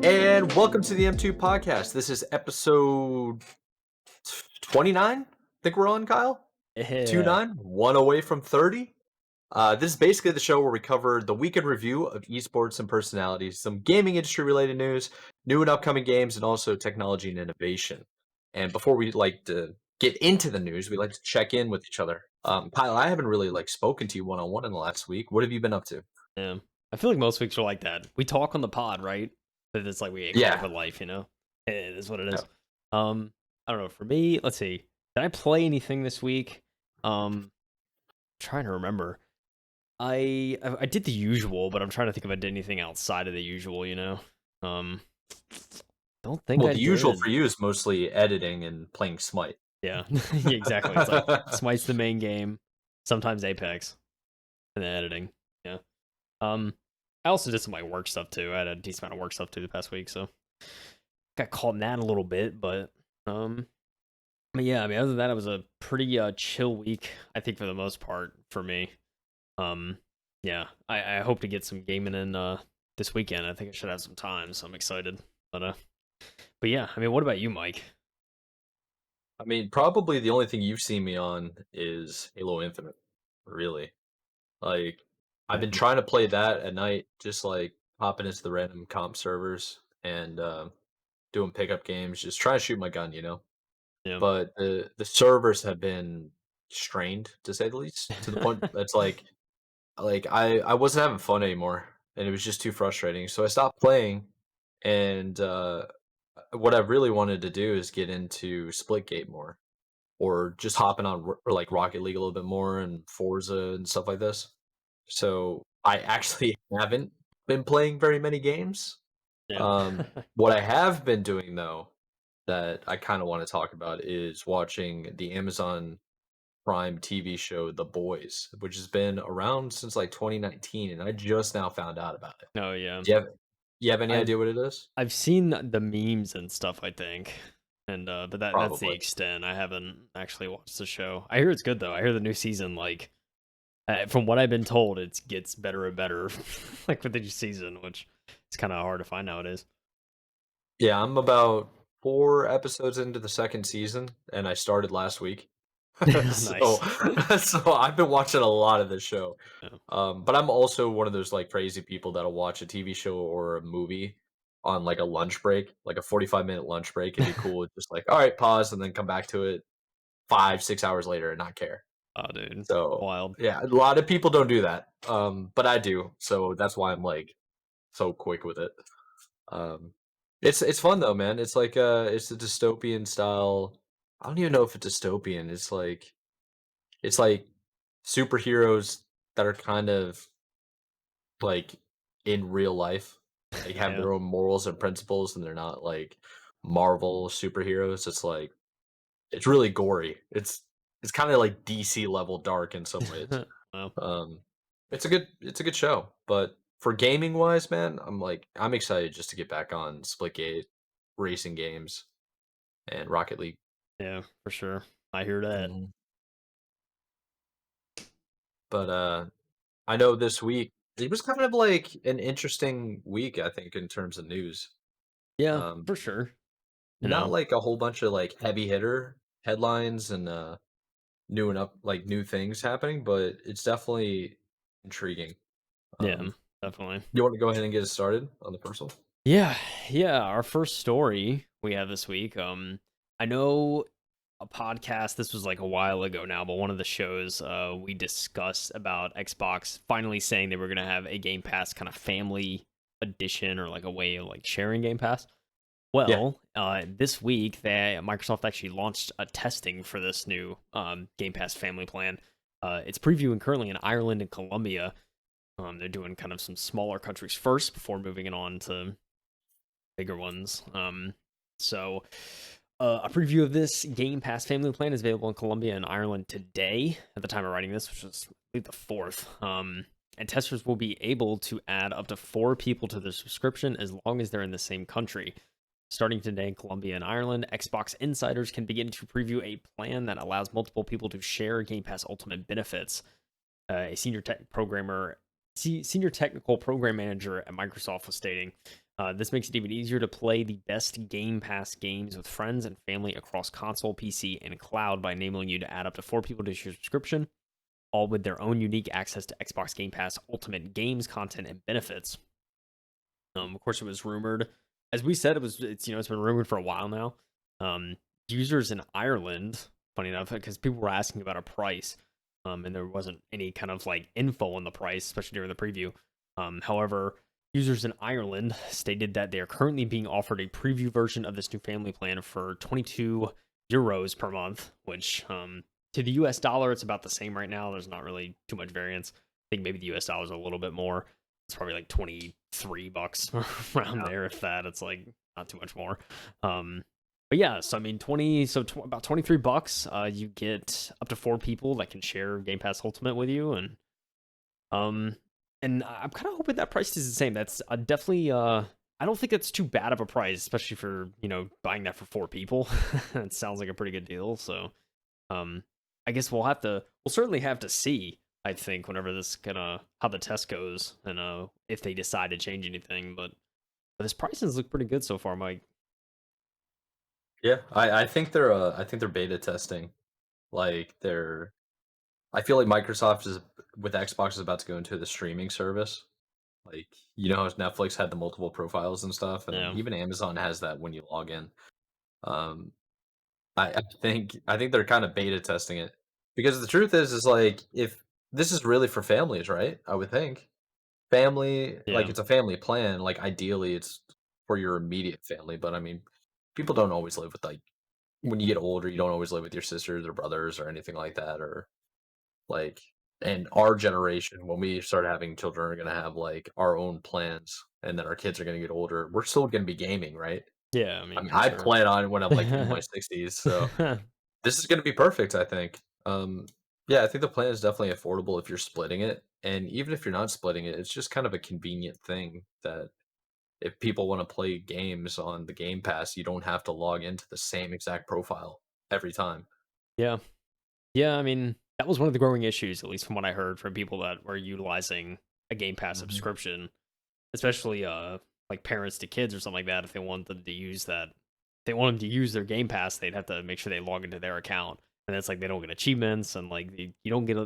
And welcome to the M2 podcast. This is episode 29. I think we're on, Kyle. Yeah. 29, one away from 30. This is basically the show where we cover the weekend review of esports and personalities, some gaming industry related news, new and upcoming games, and also technology and innovation. And before we like to get into the news, we like to check in with each other. Kyle, I haven't really like spoken to you one on one in the last week. What have you been up to? Yeah. I feel like most weeks are like that. We talk on the pod, right? But it's like we get caught up Yeah. with life, you know? It is what it Yeah. is. I don't know. For me, let's see. Did I play anything this week? Trying to remember. I did the usual, but I'm trying to think if I did anything outside of the usual, you know? Um don't think Well, I the usual did. for you is mostly editing and playing Smite. Yeah. Yeah, exactly. It's like Smite's the main game, sometimes Apex, and then editing. Yeah. Um, I also did some like work stuff too. I had a decent amount of work stuff too the past week, so got caught in that a little bit. Um, but yeah, I mean, other than that, it was a pretty chill week. I think for the most part for me. Um, yeah, I hope to get some gaming in this weekend. I think I should have some time, so I'm excited. But yeah, I mean, what about you, Mike? I mean, probably the only thing you've seen me on is Halo Infinite, really. Like, I've been Yeah, trying to play that at night, just like hopping into the random comp servers and doing pickup games, just trying to shoot my gun, you know. yeah, But the servers have been strained to say the least, to the point that's like I wasn't having fun anymore, and it was just too frustrating. So I stopped playing, and what I really wanted to do is get into Splitgate more, or just hopping on or like Rocket League a little bit more and Forza and stuff like this. So I actually haven't been playing very many games. yeah, What I have been doing though, that I kind of want to talk about is watching the Amazon Prime TV show The Boys, which has been around since like 2019, and I just now found out about it. oh yeah. Do you have any I've idea what it is? I've seen the memes and stuff, I think. And but that's the Probably. extent. I haven't actually watched the show. I hear it's good though. I hear the new season like from what I've been told it gets better and better like with each season, which it's kind of hard to find nowadays. Yeah, I'm about 4 episodes into the second season, and I started last week. So, Nice. so I've been watching a lot of this show. Yeah. But I'm also one of those like crazy people that'll watch a TV show or a movie on like a lunch break, like a 45-minute lunch break, and be cool with just like, all right, pause, and then come back to it 5, 6 hours later and not care. Oh dude. So Wild. yeah, a lot of people don't do that. But I do. So that's why I'm like so quick with it. Um, it's fun though, man. It's a dystopian style. I don't even know if it's dystopian. It's like superheroes that are kind of like in real life. They have Yeah. their own morals and principles, and they're not like Marvel superheroes. It's really gory. It's kind of like DC level dark in some ways. Well, Um, it's a good show, but for gaming wise, man, I'm excited just to get back on Splitgate, racing games, and Rocket League. yeah, for sure. I hear that. Mhm. But I know this week it was kind of like an interesting week, I think, in terms of news. Yeah, Um, for sure. You not know. like a whole bunch of like heavy hitter headlines and new things happening, but it's definitely intriguing. Yeah, Um, definitely. you want to go ahead and get us started on the personal? Yeah, yeah. Our first story we have this week. I know a podcast. This was like a while ago now, but one of the shows we discussed about Xbox finally saying they were gonna have a Game Pass kind of family edition or like a way of like sharing Game Pass. Yeah. Well, this week Microsoft actually launched a testing for this new Game Pass family plan. It's previewing currently in Ireland and Colombia. They're doing kind of some smaller countries first before moving it on to bigger ones. A preview of this Game Pass family plan is available in Colombia and Ireland today at the time of writing this, which is I believe the 4th. And testers will be able to add up to 4 people to their subscription as long as they're in the same country. Starting today in Colombia and Ireland, Xbox insiders can begin to preview a plan that allows multiple people to share Game Pass Ultimate benefits. A senior technical program manager at Microsoft was stating, This makes it even easier to play the best Game Pass games with friends and family across console, PC, and cloud by enabling you to add up to 4 people to your subscription, all with their own unique access to Xbox Game Pass Ultimate Games content and benefits. Of course, it was rumored, as we said, it's been rumored for a while now. Users in Ireland, funny enough, because people were asking about a price, and there wasn't any kind of like info on the price, especially during the preview. However, users in Ireland stated that they are currently being offered a preview version of this new family plan for 22 euros per month, which to the US dollar, it's about the same right now. There's not really too much variance. I think maybe the US dollar is a little bit more. It's probably like $23 around Yeah. there, if that. It's like not too much more. But yeah, so I mean, about $23. You get up to 4 people that can share Game Pass Ultimate with you, um, and I'm kind of hoping that price is the same. That's definitely I don't think that's too bad of a price, especially for buying that for 4 people. It sounds like a pretty good deal. So, um, I guess we'll certainly have to see. I think whenever how the test goes and if they decide to change anything, but this pricings look pretty good so far, Mike. Yeah, I think they're beta testing. Like they're I feel like Microsoft is with Xbox is about to go into the streaming service. Like how Netflix had the multiple profiles and stuff, and Yeah, even Amazon has that when you log in. Um, I think they're kind of beta testing it because the truth is like if this is really for families, right? I would think family like yeah, it's a family plan. Like ideally, it's for your immediate family, but I mean, people don't always live with like when you get older, you don't always live with your sisters or brothers or anything like that, or like and our generation, when we start having children, are gonna have like our own plans, and then our kids are gonna get older. We're still gonna be gaming, right? yeah. I I mean, mean, for I sure. plan on when I'm like in my 60s, so this is gonna be perfect, I think. Yeah, I think the plan is definitely affordable if you're splitting it, and even if you're not splitting it, it's just kind of a convenient thing that if people want to play games on the Game Pass, you don't have to log into the same exact profile every time. Yeah. Yeah, I mean, that was one of the growing issues, at least from what I heard from people that were utilizing a Game Pass Mhm. subscription, especially like parents to kids or something like that. If they want them to use that, if they want them to use their Game Pass, they'd have to make sure they log into their account, and it's like they don't get achievements and like you don't get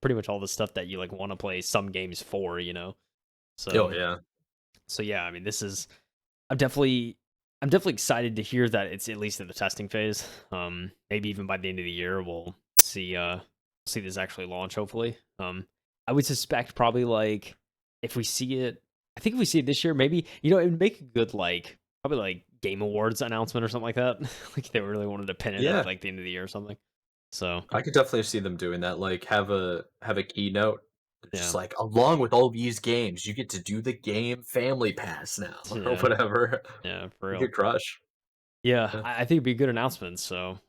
pretty much all the stuff that you like want to play some games for. Oh So yeah. so yeah, I mean, I'm definitely I'm definitely excited to hear that it's at least in the testing phase. Maybe even by the end of the year we'll see this actually launch, hopefully. I would suspect probably like if we see it I think if we see it this year, maybe it would make a good like probably like Game Awards announcement or something like that. Like if they really wanted to pin it at Yeah. like the end of the year or something. So I could definitely see them doing that, like, have a keynote. They're just yeah. like, "Along with all these games, you get to do the game Family Pass now," or Yeah. whatever. Yeah, for You real. could crush. Yeah, Yeah. I think it'd be a good announcement. So,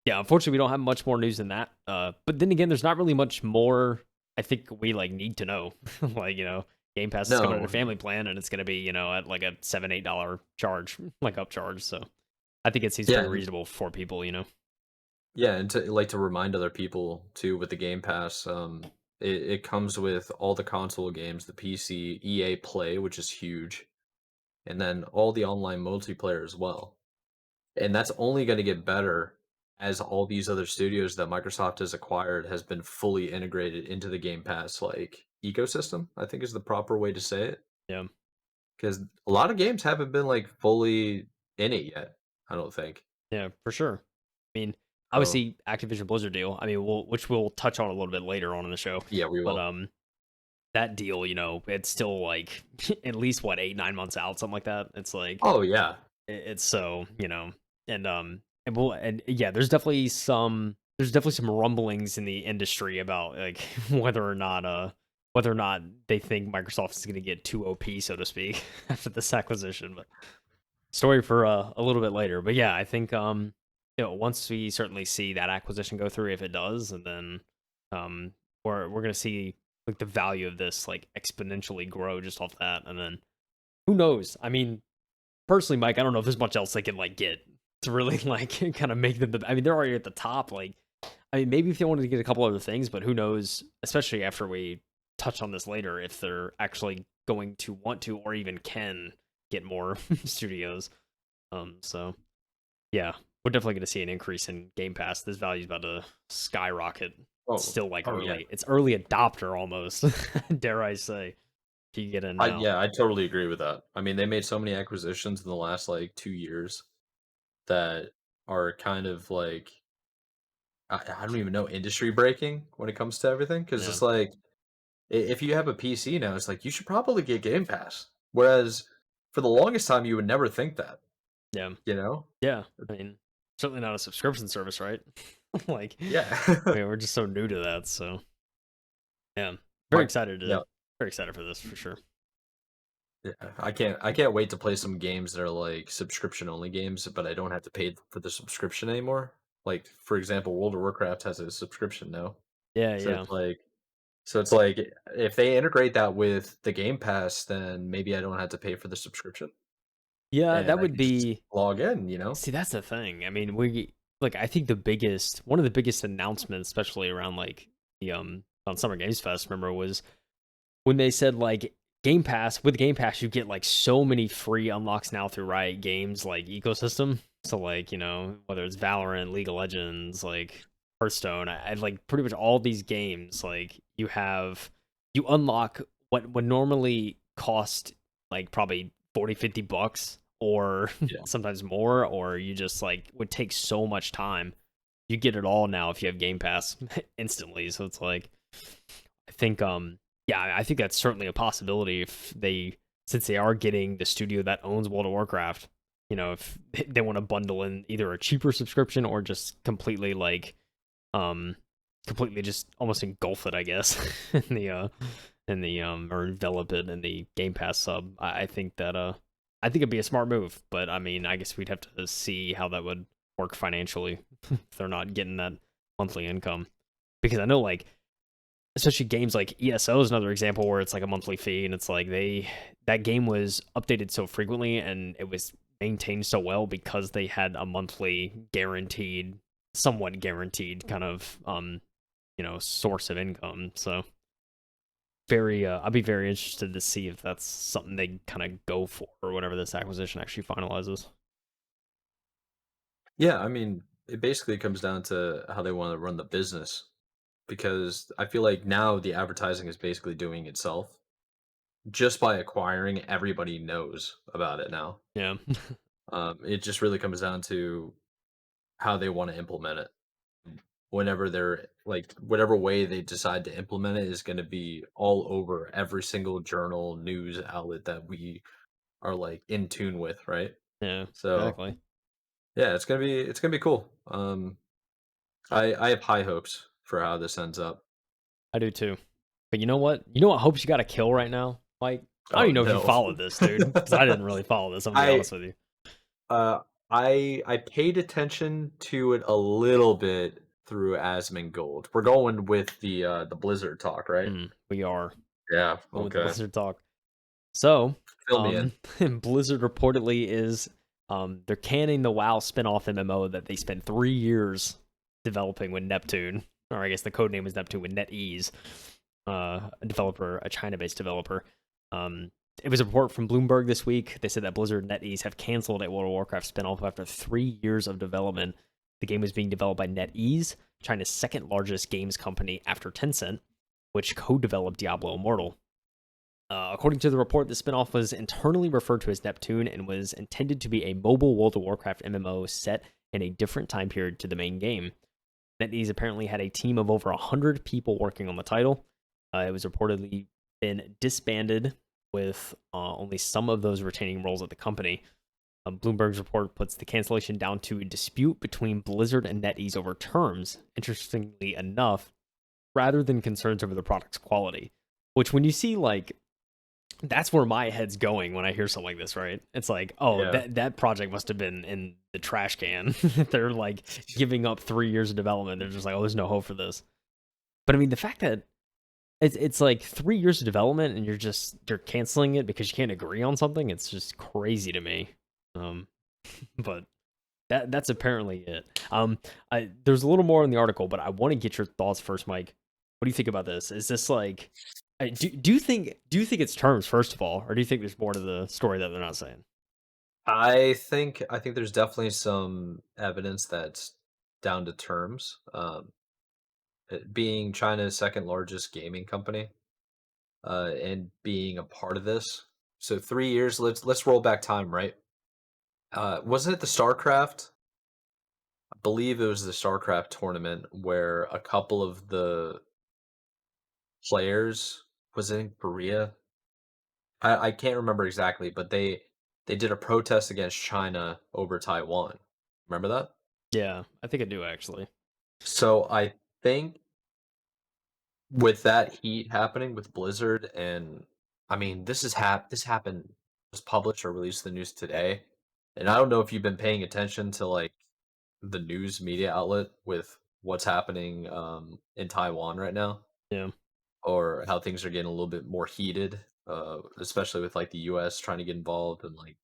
yeah, unfortunately, we don't have much more news than that. But then again, there's not really much more. I think we like need to know. Like Game Pass is coming in a No, family plan, and it's gonna be at like a $7-8 charge, like upcharge. So, I think it seems yeah, pretty reasonable for people. yeah, and to remind other people too with the Game Pass, it comes with all the console games, the PC, EA Play, which is huge, and then all the online multiplayer as well. And that's only gonna get better as all these other studios that Microsoft has acquired has been fully integrated into the Game Pass, like, ecosystem, I think is the proper way to say it. Yeah, Because a lot of games haven't been, like, fully in it yet, I don't think. yeah, for sure. I mean, So, obviously, Activision Blizzard deal. I mean, which we'll touch on a little bit later on in the show, yeah, we but will. that deal, it's still like at least what 8-9 months out, something like that. It's like Oh, yeah. it's so and yeah, there's definitely some rumblings in the industry about like whether or not they think Microsoft is going to get too OP, so to speak, after this acquisition. But story for a little bit later. But yeah, I think once we certainly see that acquisition go through, if it does, and then um we're gonna see like the value of this like exponentially grow just off that, and then who knows? I mean, personally, Mike, I don't know if there's much else they can like get to really like kind of make them I mean, they're already at the top. Like, I mean, maybe if they wanted to get a couple other things, but who knows? Especially after we touch on this later, if they're actually going to want to or even can get more studios. So yeah, we're definitely going to see an increase in Game Pass. This value is about to skyrocket. It's Oh, still like oh yeah. early. It's early adopter almost. Dare I say? If you get in now. I totally agree with that. I mean, they made so many acquisitions in the last like 2 years that are kind of like I don't even know industry breaking when it comes to everything because Yeah. it's like if you have a PC now, it's like you should probably get Game Pass. Whereas for the longest time, you would never think that, Yeah. you know? Yeah. I mean, certainly not a subscription service, right? Like, Yeah. I mean, we're just so new to that. So yeah, very My excited yeah, to very excited for this for sure. yeah. I can't wait to play some games that are like subscription only games, but I don't have to pay for the subscription anymore. Like for example, World of Warcraft has a subscription now. Yeah. So Yeah. it's like so it's like if they integrate that with the Game Pass, then maybe I don't have to pay for the subscription Yeah. and That I would can just be. log in, you know? See, that's the thing. I mean, we like I think the biggest one of the biggest announcements, especially around like the on Summer Games Fest, remember, was when they said like Game Pass with Game Pass you get like so many free unlocks now through Riot Games like ecosystem. So like, whether it's Valorant, League of Legends, like Hearthstone, I like pretty much all these games like you unlock what would normally cost like probably 40-50 bucks or Yeah. sometimes more, or you just like would take so much time. You get it all now if you have Game Pass instantly. So it's like I think yeah, I think that's certainly a possibility if since they are getting the studio that owns World of Warcraft, if they want to bundle in either a cheaper subscription or just um completely just almost engulf it, I guess, or envelop it in the Game Pass sub. I think that I think it'd be a smart move, but I mean, I guess we'd have to see how that would work financially if they're not getting that monthly income. Because I know like especially games like ESO is another example where it's like a monthly fee and it's like that game was updated so frequently and it was maintained so well because they had a monthly guaranteed, somewhat guaranteed kind of source of income. So very I'd be very interested to see if that's something they kind of go for or whenever this acquisition actually finalizes. Yeah, I mean, it basically comes down to how they want to run the business because I feel like now the advertising is basically doing itself just by acquiring. Everybody knows about it now. Yeah. It just really comes down to how they want to implement it. Whenever they're like, whatever way they decide to implement it is going to be all over every single journal, news outlet that we are like in tune with, right? Yeah, So exactly. yeah, it's gonna be cool. I have high hopes for how this ends up. I do too. But you know what? You know what hopes you got to kill right now? Like, I don't Oh even know if you no. followed this, dude, because I didn't really follow this. I'm gonna be I honest with you. uh I paid attention to it a little bit through Asmongold. We're going with the Blizzard talk, right? We are Yeah, going with the okay. Blizzard talk. So, Fill me in. Blizzard reportedly is they're canning the WoW spinoff MMO that they spent 3 years developing with Neptune, or I guess the code name is Neptune with NetEase, a developer, a China-based developer. Um, it was a report from Bloomberg this week. They said that Blizzard and NetEase have canceled a World of Warcraft spinoff after 3 years of development. The game was being developed by NetEase, China's second largest games company after Tencent, which co-developed Diablo Immortal. According to the report, the spinoff was internally referred to as Neptune and was intended to be a mobile World of Warcraft MMO set in a different time period to the main game. NetEase apparently had a team of over 100 people working on the title. It was reportedly been disbanded, with only some of those retaining roles at the company. Bloomberg's report puts the cancellation down to a dispute between Blizzard and NetEase over terms, interestingly enough, rather than concerns over the product's quality. Which, when you see like that's where my head's going when I hear something like this, right? It's like, oh, Yeah. that project must have been in the trash can. They're like giving up 3 years of development. They're just like, oh, there's no hope for this. But I mean, the fact that it's like 3 years of development and you're canceling it because you can't agree on something, it's just crazy to me. Um, but that's apparently it. There's a little more in the article, but I want to get your thoughts first, Mike. What do you think about this? Is this like Do you think it's terms first of all, or do you think there's more to the story that they're not saying? I think there's definitely some evidence that's down to terms. Being China's second largest gaming company, and being a part of this. So 3 years. Let's roll back time, right? Wasn't it the StarCraft? I believe it was the StarCraft tournament where a couple of the players was it in Korea. I can't remember exactly, but they did a protest against China over Taiwan. Remember that? Yeah, I think I do actually. So I think with that heat happening with Blizzard, and I mean this happened, was published or released in the news today. And I don't know if you've been paying attention to like the news media outlet with what's happening in Taiwan right now, Yeah, or how things are getting a little bit more heated, especially with like the US trying to get involved, and like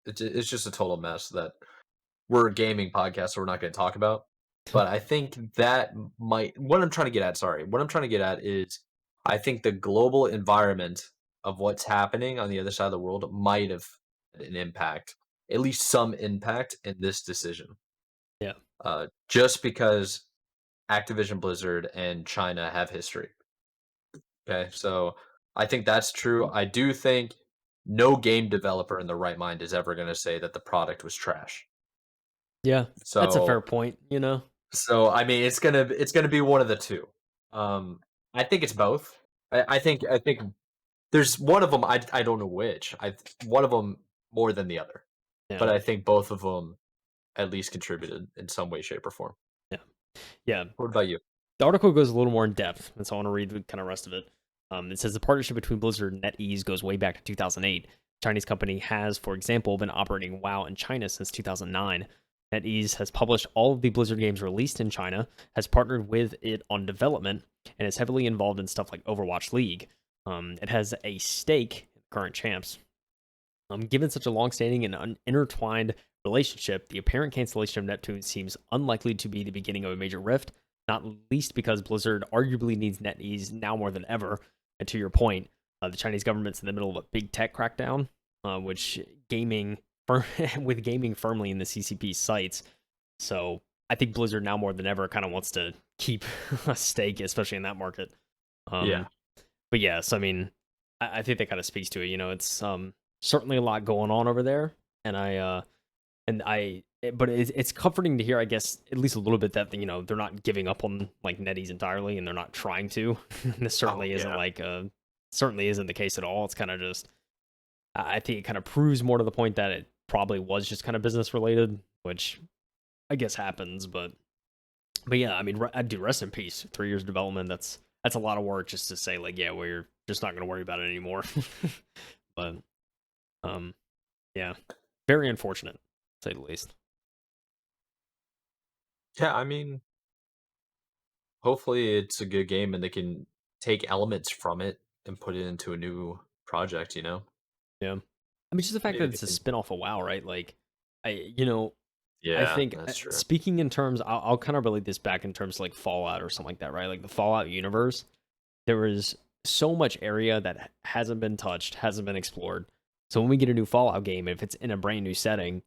it's just a total mess that we're a gaming podcast, so we're not going to talk about. But I think that might what I'm trying to get at. Sorry, what I'm trying to get at is I think the global environment of what's happening on the other side of the world might have had an impact, at least some impact in this decision. yeah, Just because Activision Blizzard and China have history. Okay, so I think that's true. I do think no game developer in the right mind is ever going to say that the product was trash. yeah. That's a fair So point. You know. I mean, it's gonna be one of the 2. Um, I think it's both. I think there's one of them. I don't know which. One of them more than the other, Yeah, but I think both of them at least contributed in some way, shape, or form. yeah, yeah. What about you? The article goes a little more in depth, and so I want to read the kind of rest of it. It says the partnership between Blizzard and NetEase goes way back to 2008. Chinese company has, for example, been operating WoW in China since 2009. NetEase has published all of the Blizzard games released in China, has partnered with it on development, and is heavily involved in stuff like Overwatch League. It has a stake in current champs. Given such a long-standing and intertwined relationship, the apparent cancellation of Neptune seems unlikely to be the beginning of a major rift, not least because Blizzard arguably needs NetEase now more than ever. And to your point, the Chinese government's in the middle of a big tech crackdown, which gaming with gaming firmly in the CCP sights. So I think Blizzard now more than ever kind of wants to keep a stake, especially in that market. Yeah, Um, but yes, I mean, I think that kind of speaks to it. It's certainly a lot going on over there, and but it's comforting to hear, I guess, at least a little bit that they're not giving up on like NetEase entirely, and they're not trying to. This oh, certainly isn't yeah. like certainly isn't the case at all. It's kind of just I think it kind of proves more to the point that it probably was just kind of business related, which I guess happens, but yeah, I mean, I do rest in peace. 3 years of development. That's a lot of work just to say like, yeah, we're just not going to worry about it anymore. But um, yeah, very unfortunate, to say the least. Yeah, I mean, hopefully it's a good game and they can take elements from it and put it into a new project, you know? Yeah, I mean, just the fact that Maybe they it's a can. spin-off of WoW, right? Like, I Yeah, think that's true. speaking in terms, I'll kind of relate this back in terms of like Fallout or something like that, right? Like the Fallout universe, there is so much area that hasn't been touched, hasn't been explored. So when we get a new Fallout game, if it's in a brand new setting,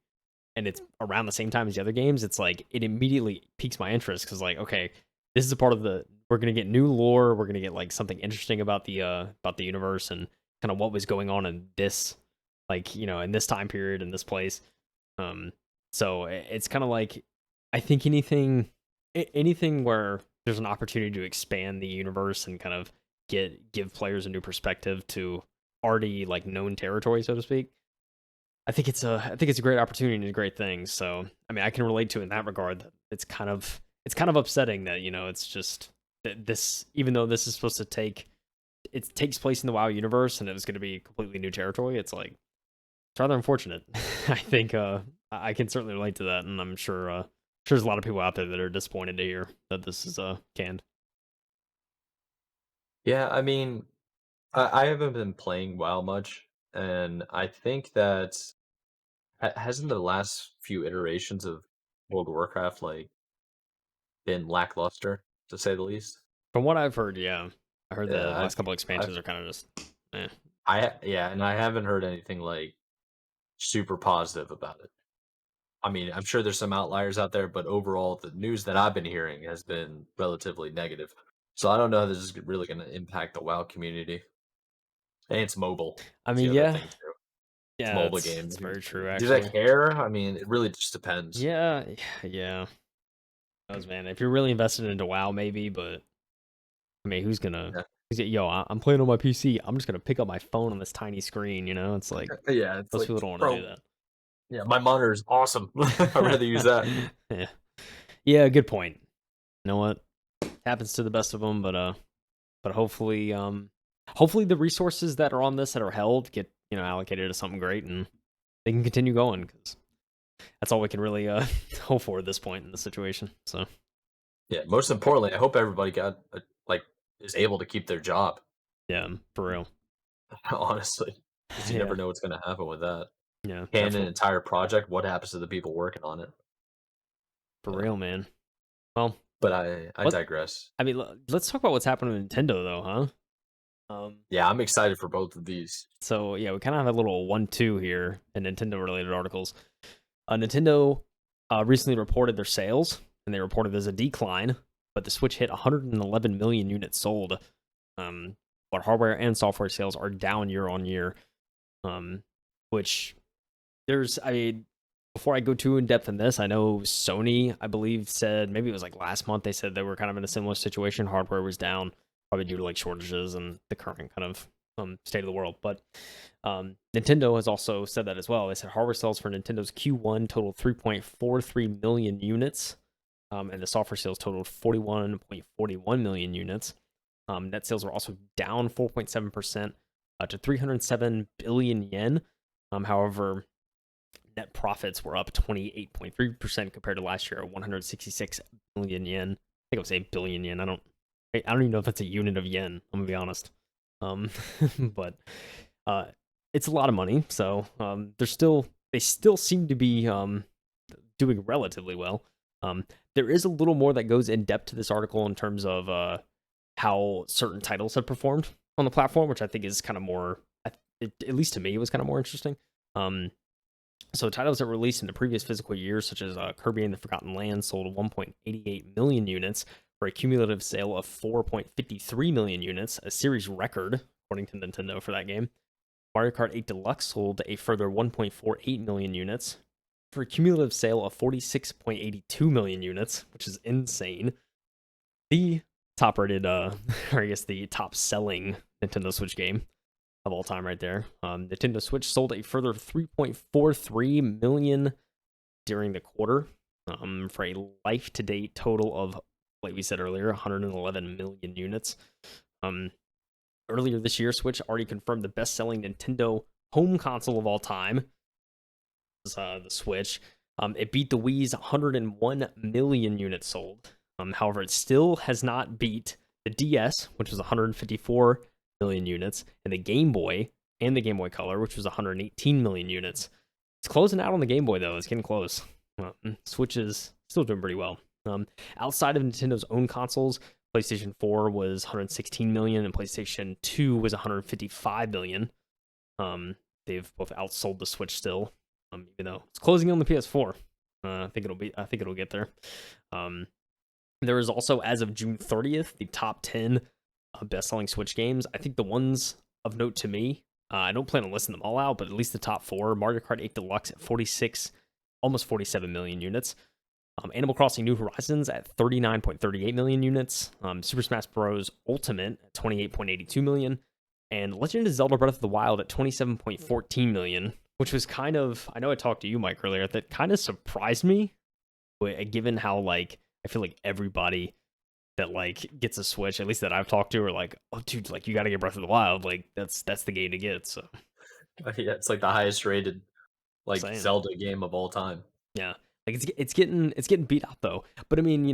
and it's around the same time as the other games, it's like it immediately piques my interest because like, okay, this is a part of the we're gonna get new lore, we're gonna get like something interesting about the universe and kind of what was going on in this like in this time period in this place. Um, so it's kind of like I think anything where there's an opportunity to expand the universe and kind of give players a new perspective to already like known territory, so to speak. I think it's a great opportunity and a great thing. So I mean, I can relate to it in that regard. That it's kind of upsetting that it's just that this, even though this is supposed to it takes place in the WoW universe and it was going to be completely new territory. It's like it's rather unfortunate. I think I can certainly relate to that, and I'm sure there's a lot of people out there that are disappointed to hear that this is canned. Yeah, I mean, I haven't been playing WoW much, and I think that hasn't the last few iterations of World of Warcraft like been lackluster to say the least. From what I've heard, yeah, I heard Yeah, the last couple I expansions are kind of just, eh. yeah, and I haven't heard anything like super positive about it. I mean, I'm sure there's some outliers out there, but overall, the news that I've been hearing has been relatively negative. So I don't know if this is really going to impact the WoW community. And it's mobile. I It's the mean, other yeah, thing too. It's a yeah, mobile game. it's very true, Do they actually. care? I mean, it really just depends. Yeah, yeah. Knows, man. If you're really invested into WoW, maybe, but I mean, Yeah, yo, I'm playing on my PC. I'm just gonna pick up my phone on this tiny screen. It's like yeah. It's most like, people don't want to do bro, that. yeah, my monitor is awesome. I'd rather use that. Yeah, yeah. Good point. You know what? Happens to the best of them, but hopefully the resources that are on this that are held get allocated to something great and they can continue going because that's all we can really hope for at this point in the situation. So Yeah. Most importantly, I hope everybody got like is able to keep their job. yeah, for real. Honestly, because you Yeah, never know what's going to happen with that. yeah, Can an definitely entire project, what happens to the people working on it? for Yeah. real, man. Well, But I what digress. I mean, let's talk about what's happening with Nintendo though, huh? Yeah, I'm excited for both of these. So yeah, we kind of have a little 1-2 here in Nintendo related articles. Nintendo recently reported their sales, and they reported there's a decline, but the Switch hit 111 million units sold. But hardware and software sales are down year on year. Which I mean, before I go too in depth in this, I know Sony, I believe, said maybe it was like last month they said they were kind of in a similar situation. Hardware was down, probably due to like shortages and the current kind of state of the world. But Nintendo has also said that as well. They said hardware sales for Nintendo's Q1 totaled 3.43 million units, and the software sales totaled 41.41 million units. Net sales were also down 4.7% to 307 billion yen. However, net profits were up 28.3% compared to last year at 166 billion yen. I think I would say billion yen. I don't even know if that's a unit of yen. I'm gonna be honest. But it's a lot of money. So they still seem to be doing relatively well. There is a little more that goes in depth to this article in terms of how certain titles have performed on the platform, which I think is kind of more, at least to me, it was kind of more interesting. So titles that were released in the previous physical years, such as Kirby and the Forgotten Land, sold 1.88 million units for a cumulative sale of 4.53 million units, a series record according to Nintendo for that game. Mario Kart 8 Deluxe sold a further 1.48 million units for a cumulative sale of 46.82 million units, which is insane. The top rated, or I guess the top selling Nintendo Switch game of all time right there. Nintendo Switch sold a further 3.43 million during the quarter, for a life-to-date total of, like we said earlier, 111 million units. Earlier this year, Switch already confirmed the best-selling Nintendo home console of all time, the Switch. It beat the Wii's 101 million units sold. However, it still has not beat the DS, which was 154 million units, and the Game Boy and the Game Boy Color, which was 118 million units. It's closing out on the Game Boy, though. It's getting close. Switch is still doing pretty well. Outside of Nintendo's own consoles, PlayStation 4 was 116 million, and PlayStation 2 was 155 million. They've both outsold the Switch still, even though it's closing on the PS4. I think it'll get there. There is also, as of June 30th, the top 10 best-selling Switch games. I think the ones of note to me, I don't plan on listing them all out, but at least the top 4: Mario Kart 8 Deluxe at 46, almost 47 million units. Animal Crossing New Horizons at 39.38 million units. Super Smash Bros. Ultimate at 28.82 million. And Legend of Zelda Breath of the Wild at 27.14 million, which was kind of, I know I talked to you, Mike, earlier, that kind of surprised me, given how, like, I feel like everybody that, like, gets a Switch, at least that I've talked to, are like, oh, dude, like, you got to get Breath of the Wild. Like, that's the game to get, so. Yeah, it's like the highest rated like Saying. Zelda game of all time. Yeah, like it's getting beat up though. But I mean,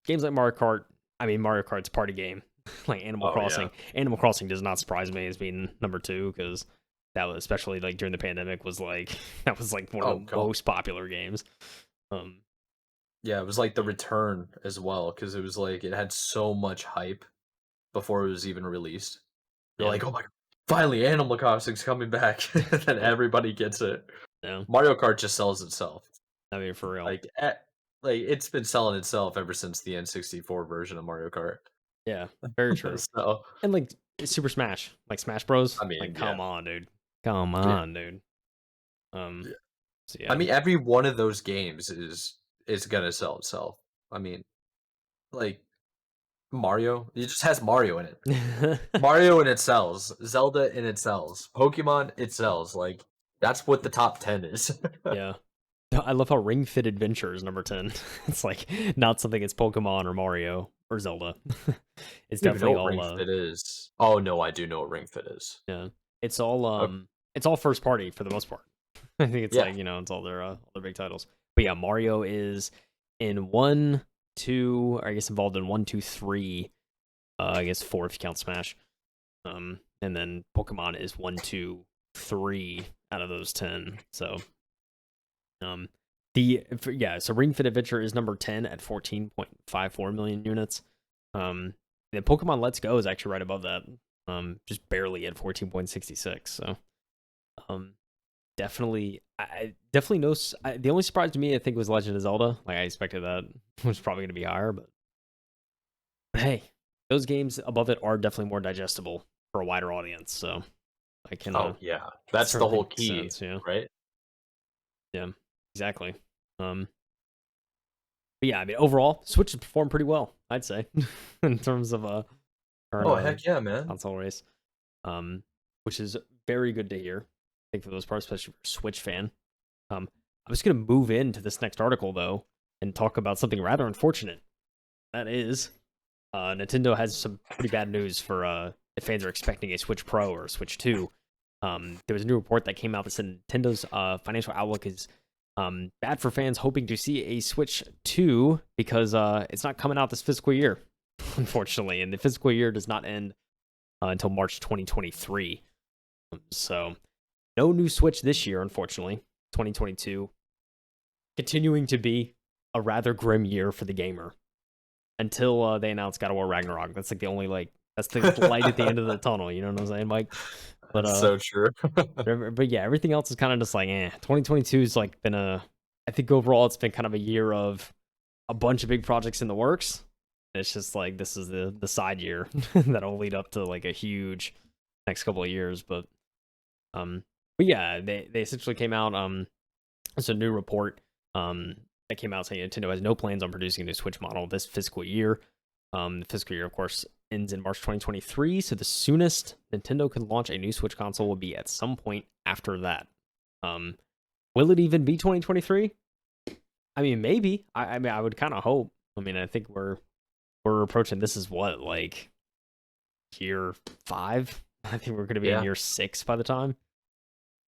games like Mario Kart. I mean, Mario Kart's a party game. Like Animal Oh yeah. Crossing. Animal Crossing does not surprise me as being number two because that was, especially like during the pandemic, was like that was like one of Oh the god. most popular games. Um, Yeah, it was like the return as well because it was like it had so much hype before it was even released. They're Yeah. like, "Oh my god, finally Animal Crossing's coming back." And then everybody gets it. Yeah. Mario Kart just sells itself. I mean, for real. Like, eh like, it's been selling itself ever since the N64 version of Mario Kart. Yeah. Very true. So, And like Super Smash, like Smash Bros. I Like, mean, yeah. come on, dude. Come Yeah. on, dude. Um. Yeah. So I yeah. mean, every one of those games is gonna sell itself. I mean, like, Mario, it just has Mario in it. Mario and it sells. Zelda and it sells. Pokemon, it sells. Like, that's what the top 10 is. Yeah. No, I love how Ring Fit Adventure is number 10. It's like not something it's Pokemon or Mario or Zelda. It's I don't even know definitely what all Ring Fit is. Oh, no, I do know what Ring Fit is. yeah. Ok It's all first party for the most part. I think it's yeah. like, it's all their big titles. But yeah, Mario is in 1, 2, or I guess involved in 1, 2, 3. I guess 4 if you count Smash. And then Pokemon is 1, 2, 3 out of those 10. So Um, so Ring Fit Adventure is number 10 at 14.54 million units. The Pokemon Let's Go is actually right above that. Just barely at 14.66. So, um, definitely, I definitely know. The only surprise to me, I think, was Legend of Zelda. Like I expected that was probably going to be higher, but hey, those games above it are definitely more digestible for a wider audience. So I can Oh, yeah. That's the certainly whole make key, sense. Yeah, right? yeah, exactly. Um, But yeah, I mean, overall, Switch has performed pretty well, I'd say, in terms of current Oh, heck yeah, man. console race, which is very good to hear. I think for those parts, especially for a Switch fan. I'm just gonna move into this next article though and talk about something rather unfortunate. That is, Nintendo has some pretty bad news for if fans are expecting a Switch Pro or a Switch 2. There was a new report that came out that said Nintendo's financial outlook is bad for fans hoping to see a Switch 2 because it's not coming out this fiscal year, unfortunately, and the fiscal year does not end until March 2023. So, no new Switch this year, unfortunately. 2022 continuing to be a rather grim year for the gamer until they announce God of War Ragnarok. That's like the only that's the light at the end of the tunnel. You know what I'm saying, Mike? But That's so true. but yeah, everything else is kind of just like, 2022 has like been I think overall it's been kind of a year of a bunch of big projects in the works. It's just like this is the side year that'll lead up to like a huge next couple of years. But yeah, they essentially came out. It's a new report that came out saying Nintendo has no plans on producing a new Switch model this fiscal year. The fiscal year, of course, ends in March 2023, so the soonest Nintendo can launch a new Switch console will be at some point after that. Will it even be 2023? I mean, maybe. I mean, I would kind of hope. I mean, I think we're approaching. This is what like year 5. I think we're going to be in Yeah. year 6 by the time.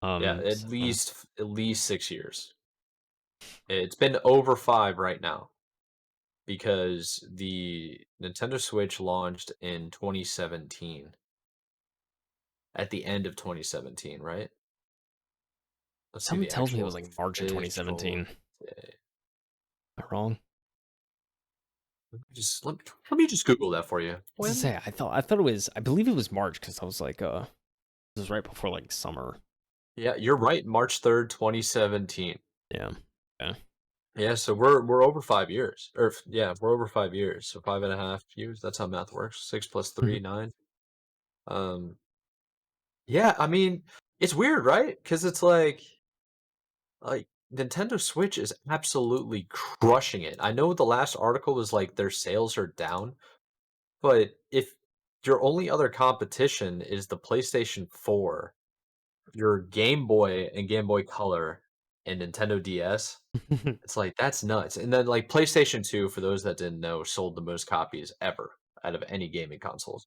Yeah, So, at least 6 years. It's been over 5 right now because the Nintendo Switch launched in 2017. At the end of 2017, right? Let's see someone the tells me it actual was like March of official 2017. Am day. I wrong? Let me just Google that for you. To When? say I thought it was I believe it was March because I was like this was right before like summer. Yeah, you're right, March 3rd, 2017. Yeah. Yeah. Yeah, so we're over 5 years. Yeah, we're over 5 years. So 5.5 years. That's how math works. 6 plus 3, 9. Um, yeah, I mean, it's weird, right? Because it's like Nintendo Switch is absolutely crushing it. I know the last article was like their sales are down, but if your only other competition is the PlayStation 4, your Game Boy and Game Boy Color and Nintendo DS, it's like that's nuts. And then like PlayStation 2, for those that didn't know, sold the most copies ever out of any gaming consoles.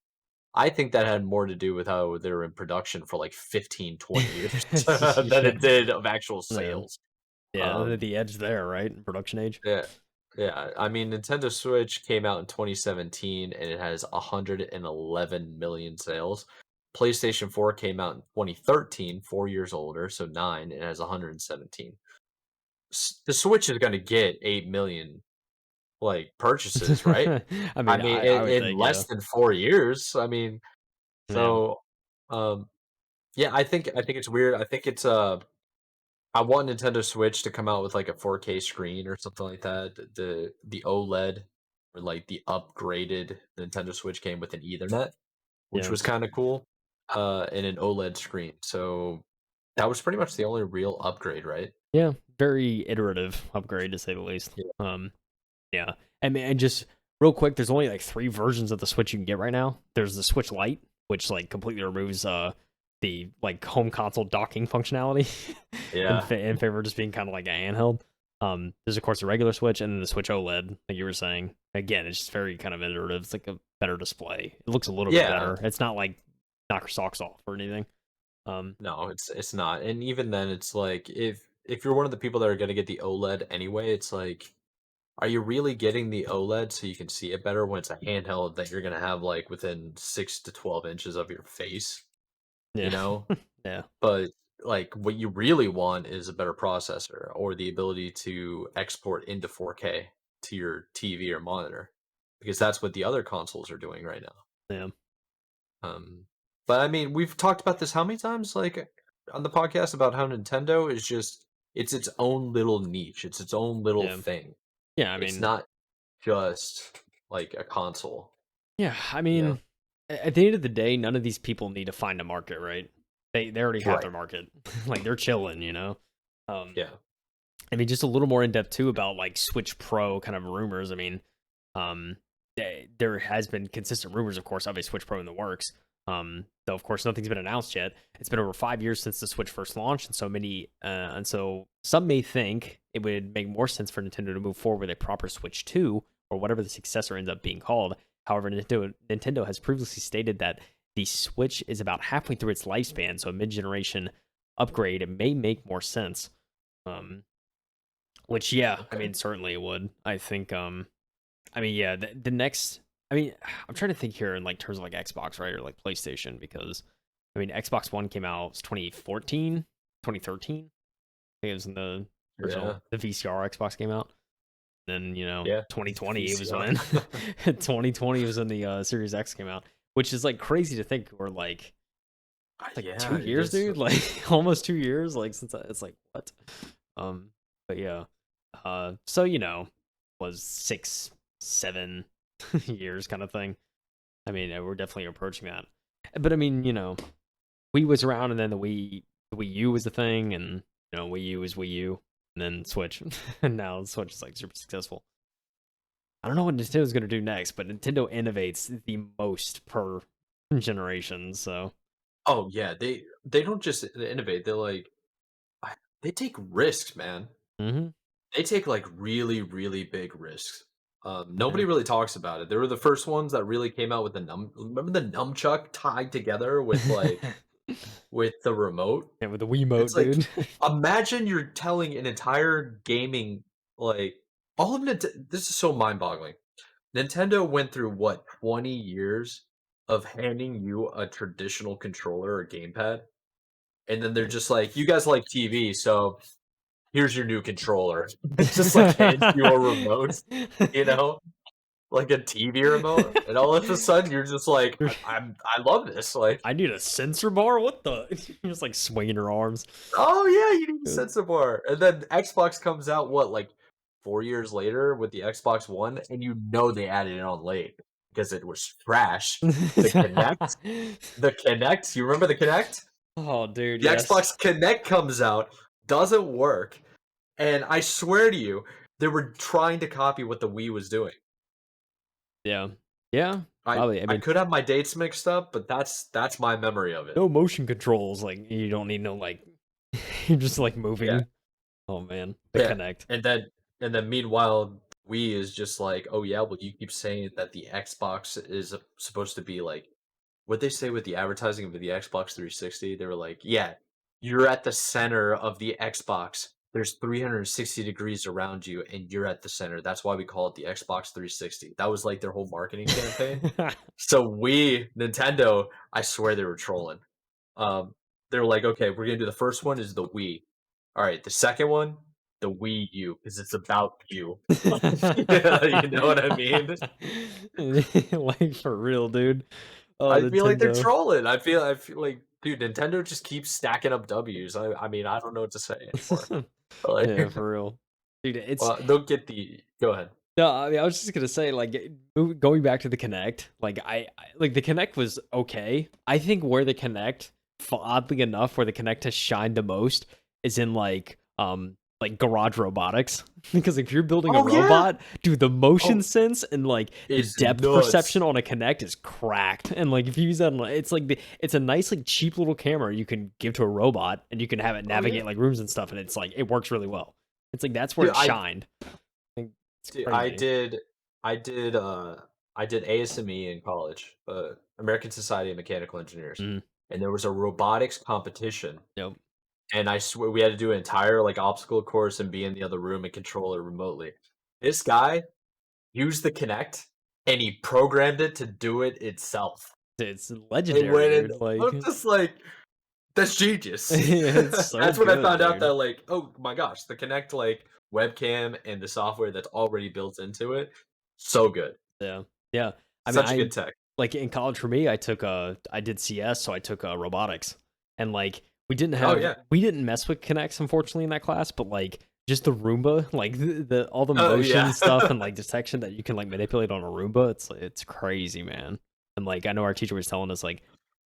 I think that had more to do with how they were in production for like 15, 20 years than Yeah. it did of actual Yeah. sales. Yeah, Um, the edge there, right? Production age. yeah, yeah. I mean, Nintendo Switch came out in 2017 and it has 111 million sales. PlayStation 4 came out in 2013, 4 years older, so 9, it has 117. The Switch is going to get 8 million like purchases, right? I I mean, mean, I would in think, yeah. less than 4 years. I mean, Yeah. so um, yeah, I think it's weird. I think it's I want Nintendo Switch to come out with like a 4K screen or something like that. The OLED or like the upgraded Nintendo Switch came with an Ethernet, which Yeah. was kind of cool, and an OLED screen. So that was pretty much the only real upgrade, right? Yeah. Very iterative upgrade to say the least. Yeah. Yeah. I mean, and just real quick, there's only like 3 versions of the Switch you can get right now. There's the Switch Lite, which like completely removes the like home console docking functionality Yeah. in favor of just being kind of like a handheld. There's of course the regular Switch and then the Switch OLED, like you were saying. Again, it's just very kind of iterative. It's like a better display. It looks a little bit Yeah. better. It's not like knock your socks off or anything. Um, No, it's not. And even then it's like if you're one of the people that are going to get the OLED anyway, it's like are you really getting the OLED so you can see it better when it's a handheld that you're going to have like within 6 to 12 inches of your face, you yeah, know? yeah, But like what you really want is a better processor or the ability to export into 4K to your TV or monitor because that's what the other consoles are doing right now. yeah, Um, but I mean, we've talked about this how many times, like on the podcast, about how Nintendo is just it's its own little niche, it's its own little yeah, thing. yeah. I It's mean, not just like a console, yeah. I you know? mean, at the end of the day, none of these people need to find a market, right? They already have Right. their market. Like they're chilling, you know. Um, Yeah. I mean, just a little more in depth too about like Switch Pro kind of rumors. I mean, there has been consistent rumors, of course, of a Switch Pro in the works. Though of course nothing's been announced yet. It's been over 5 years since the Switch first launched, and so some may think it would make more sense for Nintendo to move forward with a proper Switch 2 or whatever the successor ends up being called. However, Nintendo has previously stated that the Switch is about halfway through its lifespan, so a mid-generation upgrade may make more sense. Um, which, yeah, I Okay. mean, certainly it would. I think, I mean, yeah, the next, I mean, I'm trying to think here in like terms of like Xbox, right, or like PlayStation, because I mean, Xbox One came out 2014, 2013. I think it was in the Yeah. original, the VCR Xbox came out. Then Yeah. 2020 it was VCR. when 2020 was when the Series X came out, which is like crazy to think. We're like like Yeah, two it years, is. dude. Like almost 2 years. Like since it's like what? But yeah. So was 6, 7 years kind of thing. I mean, we're definitely approaching that. But I mean, Wii was around, and then the Wii U was the thing, and Wii U is Wii U, and then Switch, and now Switch is like super successful. I don't know what Nintendo's gonna do next, but Nintendo innovates the most per generation. So, Oh yeah, they don't just innovate. They're like they take risks, man. hmm They take like really, really big risks. yeah, Nobody really talks about it. They were the first ones that really came out with the remember the nunchuck tied together with the remote? yeah, with the Wiimote, It's like dude. imagine you're telling an entire gaming like all of this is so mind-boggling. Nintendo went through what 20 years of handing you a traditional controller or gamepad, and then they're just like, "You guys like TV, so here's your new controller." It just like hands you a remote, you know, like a TV remote, and all of a sudden you're just like, I love this. Like, I need a sensor bar. What the? You're just like swinging your arms. oh yeah, you need a Uh, sensor bar, and then Xbox comes out what like 4 years later with the Xbox One, and you know they added it on late because it was trash. The Kinect, the Kinect. You remember the Kinect? Oh, dude, The yes. Xbox Kinect comes out, doesn't work, and I swear to you, they were trying to copy what the Wii was doing. Yeah. Yeah, I probably. I I mean, could have my dates mixed up, but that's my memory of it. no motion controls. Like, you don't need no, like, you're just, like, Yeah, moving. Oh, man. The yeah, Connect. and then meanwhile, Wii is just like, "Oh, yeah, well, you keep saying that the Xbox is supposed to be like" what they say with the advertising of the Xbox 360, they were like, "Yeah, you're at the center of the Xbox. There's 360 degrees around you, and you're at the center. That's why we call it the Xbox 360." That was like their whole marketing campaign. So Nintendo, I swear they were trolling. They were like, "Okay, we're gonna do the first one is the Wii. All right, the second one." the Wii U because it's about you. Yeah, you know what I mean? Like for real, dude. Oh, I feel like they're Nintendo. trolling. I feel like, dude, Nintendo just keeps stacking up W's. I mean, I don't know what to say anymore. Like, Yeah, for real. Dude, it's well, they'll get the go ahead. no, I mean, I was just gonna say, like, going back to the Connect, like, like the Connect was okay. I think where the Connect, oddly enough, where the Connect has shined the most is in like garage robotics. Because if you're building a Oh, yeah! robot, dude, the motion Oh, sense and like the is depth perception nuts. on a Connect is cracked. And like if you use that, it's like it's a nice like cheap little camera you can give to a robot, and you can have it Oh, yeah. navigate like rooms and stuff, and it's like it works really well. It's like that's where Dude, it shined. Like, it's dude, crazy. I did, I did ASME in college, American Society of Mechanical Engineers, Mm, and there was a robotics competition, yep. and I swear we had to do an entire, like, obstacle course and be in the other room and control it remotely. This guy used the Kinect, and he programmed it to do it itself. It's It legendary, went in dude. Like, I'm just like, "That's genius." it's so That's when I good, found out dude. that, like, oh my gosh, the Kinect, like, webcam and the software that's already built into it, so good. Yeah, yeah. I mean, Such a I good tech. like in college for me, I did CS, so I took robotics, and like Oh, yeah. we didn't mess with Kinects unfortunately in that class, but like just the Roomba, like the all the Oh, motion yeah. stuff and like detection that you can like manipulate on a Roomba, it's crazy, man. And like I know our teacher was telling us like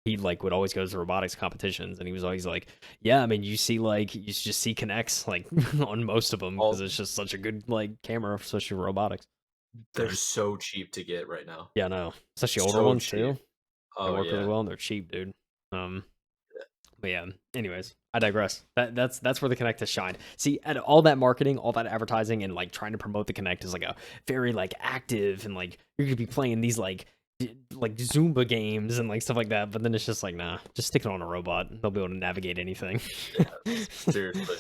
he like would always go to robotics competitions, and he was always like, yeah, I mean you see like you just see Kinects like on most of them because All it's just such a good like camera, especially for robotics. they're so cheap to get right now. Yeah, no, especially older So ones cheap. too. They Oh, work really yeah. well and they're cheap, dude. Um, but yeah. Anyways, I digress. That's where the Connect has shined. See, and all that marketing, all that advertising, and like trying to promote the Connect is like a very like active and like you're gonna be playing these like like Zumba games and like stuff like that. But then it's just like nah, just stick it on a robot. They'll be able to navigate anything. Yeah, seriously.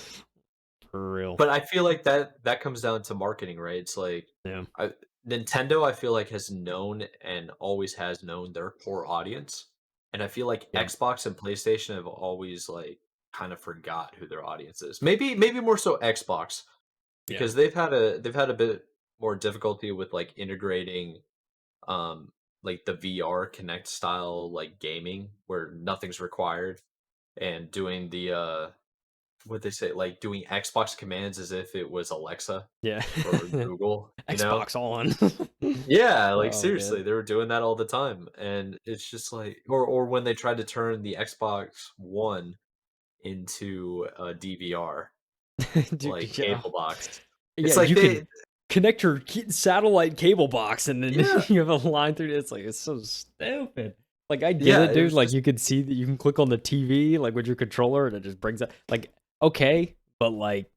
For real. But I feel like that comes down to marketing, right? It's like, Yeah. I Nintendo, I feel like, has known and always has known their core audience, and I feel like Yeah. Xbox and PlayStation have always, like, kind of forgot who their audience is. Maybe more so Xbox, Yeah. because they've had a bit more difficulty with, like, integrating, um, like, the VR Connect style, like, gaming where nothing's required, and doing the, what they say, like, doing Xbox commands as if it was Alexa Yeah. or Google, you know? Xbox on. Yeah, like, Oh seriously, man. they were doing that all the time, and it's just like or when they tried to turn the Xbox One into a DVR, like, Dude, yeah. cable box. Yeah, It's like you can they connect your satellite cable box, and then Yeah, you have a line through it. It's like it's so stupid. Like I get yeah, it, it dude. was Like just you can see that you can click on the TV like with your controller, and it just brings up like okay, but like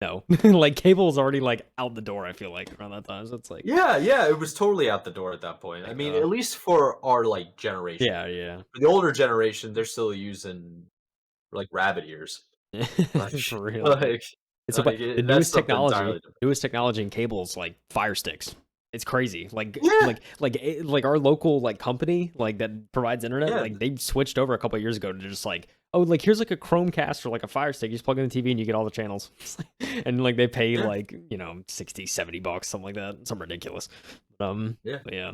no, like cable is already like out the door. I feel like around that time, so it's like yeah, yeah, it was totally out the door at that point. I like mean, at least for our, like, generation. yeah, yeah, For the older generation, they're still using, like, rabbit ears. Like for real, dude. like It's so, but the that's something entirely different. newest technology in cables like Fire Sticks. It's crazy. Yeah, Like our local like company like that provides internet. yeah, Like they switched over a couple of years ago to just like oh like here's like a Chromecast or like a Fire Stick. You just plug in the TV and you get all the channels. And like they pay yeah, like 60-70 bucks something like that. Something ridiculous. yeah. But yeah,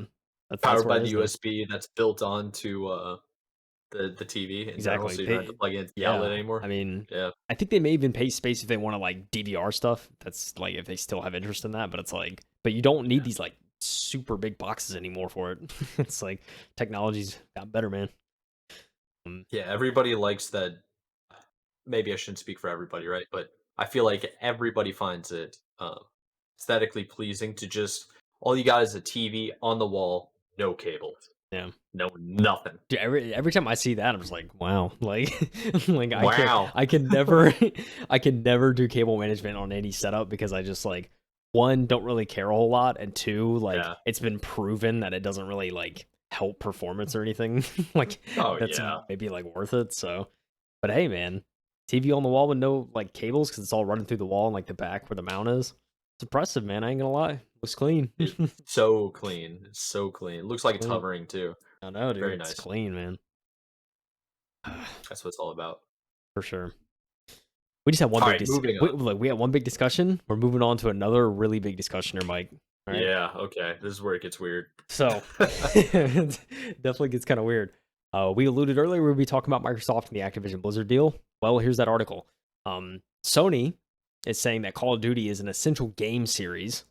that's Powered where by it the is though. USB that's built onto, the TV in general, Exactly. so you don't have to They plug it into the outlet yeah. anymore. I mean, Yeah. I think they may even pay space if they want to like DVR stuff. That's like if they still have interest in that, but it's like but you don't need Yeah. these like super big boxes anymore for it. It's like technology's got better, man. Um, Yeah, everybody likes that. Maybe I shouldn't speak for everybody, right? But I feel like everybody finds it, aesthetically pleasing to just all you got is a TV on the wall, no cable, yeah. no nothing. Dude, every time I see that, I'm just like, wow, like, like Wow. I can never, I can never do cable management on any setup because I just like, one, don't really care a whole lot, and two, like, Yeah. it's been proven that it doesn't really like help performance or anything, like Oh, that's yeah. maybe like worth it. So, but hey, man, TV on the wall with no like cables because it's all running through the wall and like the back where the mount is. It's impressive, man. I ain't gonna lie, looks clean. Dude, so clean, so clean. It looks like it's Clean. hovering too. I know, dude. Very It's nice. clean, man. That's what it's all about. For sure. We just had one All big right, moving on. we had one big discussion. We're moving on to another really big discussion here, Mike. All right. Yeah, okay. This is where it gets weird. So it definitely gets kind of weird. We alluded earlier we'd be talking about Microsoft and the Activision Blizzard deal. Well, here's that article. Sony is saying that Call of Duty is an essential game series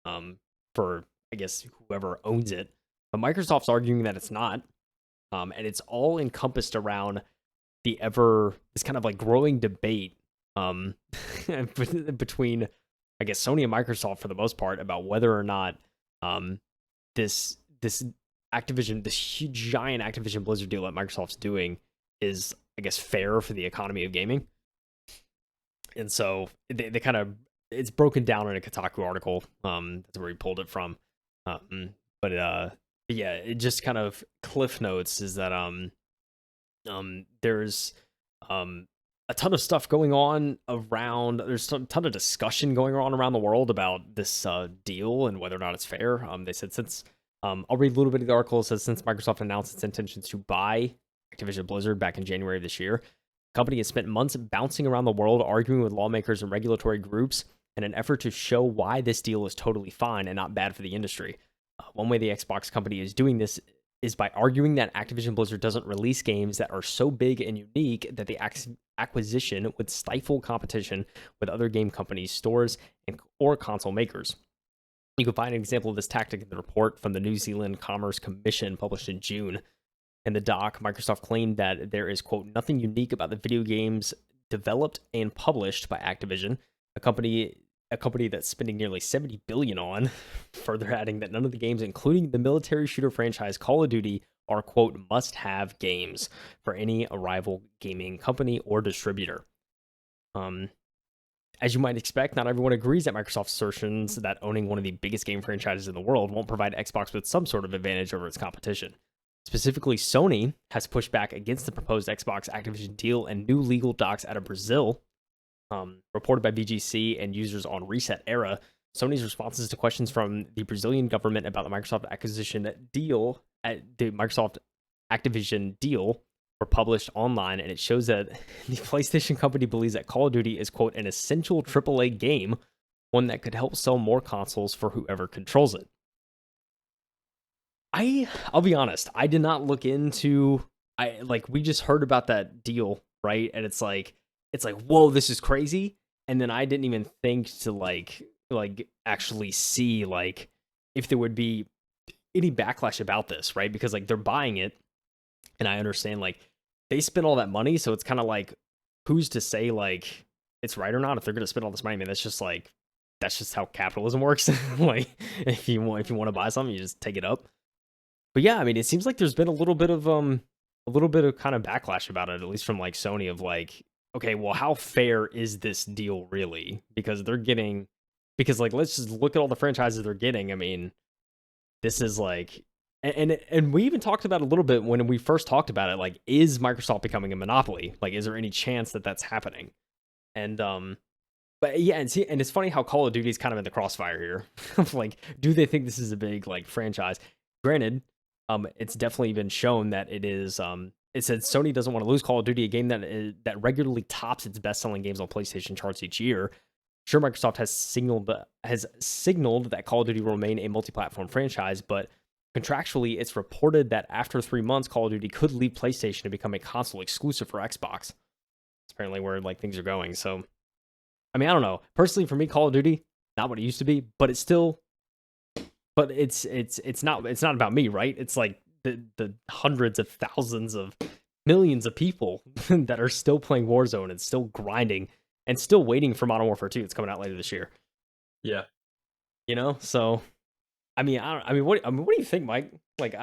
for, I guess, whoever owns it. But Microsoft's arguing that it's not. And it's all encompassed around this kind of like growing debate between, I guess, Sony and Microsoft for the most part about whether or not this Activision, this huge giant Activision Blizzard deal that Microsoft's doing is, I guess, fair for the economy of gaming. And so they kind of, it's broken down in a Kotaku article. That's where he pulled it from. But yeah, it just kind of cliff notes is that there's a ton of stuff going on around. There's a ton of discussion going on around the world about this deal and whether or not it's fair. They said since I'll read a little bit of the article. It says since Microsoft announced its intention to buy Activision Blizzard back in January of this year, the company has spent months bouncing around the world, arguing with lawmakers and regulatory groups in an effort to show why this deal is totally fine and not bad for the industry. One way the Xbox company is doing this is by arguing that Activision Blizzard doesn't release games that are so big and unique that the acquisition would stifle competition with other game companies, stores, or console makers. You can find an example of this tactic in the report from the New Zealand Commerce Commission published in June. In the doc, Microsoft claimed that there is, quote, nothing unique about the video games developed and published by Activision, a company that's spending nearly $70 billion on, further adding that none of the games, including the military shooter franchise Call of Duty, are, quote, must-have games for any rival gaming company or distributor. As you might expect, not everyone agrees that Microsoft's assertions that owning one of the biggest game franchises in the world won't provide Xbox with some sort of advantage over its competition. Specifically, Sony has pushed back against the proposed Xbox Activision deal, and new legal docs out of Brazil, reported by VGC and users on Reset Era. Sony's responses to questions from the Brazilian government about the Microsoft Activision deal were published online, and it shows that the PlayStation company believes that Call of Duty is, quote, an essential AAA game, one that could help sell more consoles for whoever controls it. I'll be honest, I did not look into, we just heard about that deal, right? And it's like, whoa, this is crazy. And then I didn't even think to like actually see like if there would be any backlash about this, right? Because like they're buying it, and I understand like they spent all that money, so it's kind of like who's to say like it's right or not if they're gonna spend all this money? I mean, that's just how capitalism works. Like if you want to buy something, you just take it up. But yeah, I mean, it seems like there's been a little bit of kind of backlash about it, at least from like Sony, of like, okay, well, how fair is this deal really? Because let's just look at all the franchises they're getting. I mean, this is like, and we even talked about it a little bit when we first talked about it. Like, is Microsoft becoming a monopoly? Like, is there any chance that that's happening? And but yeah, and it's funny how Call of Duty is kind of in the crossfire here. Of like, do they think this is a big like franchise? Granted, it's definitely been shown that it is. It said Sony doesn't want to lose Call of Duty, a game that regularly tops its best-selling games on PlayStation charts each year. Sure, Microsoft has signaled that Call of Duty will remain a multi-platform franchise, but contractually, it's reported that after 3 months, Call of Duty could leave PlayStation and become a console exclusive for Xbox. It's apparently where like things are going. So, I mean, I don't know. Personally, for me, Call of Duty, not what it used to be, but it's still. But it's not about me, right? It's like the hundreds of thousands of millions of people that are still playing Warzone and still grinding and still waiting for Modern Warfare 2. It's coming out later this year. Yeah. So I mean, what do you think, Mike? Like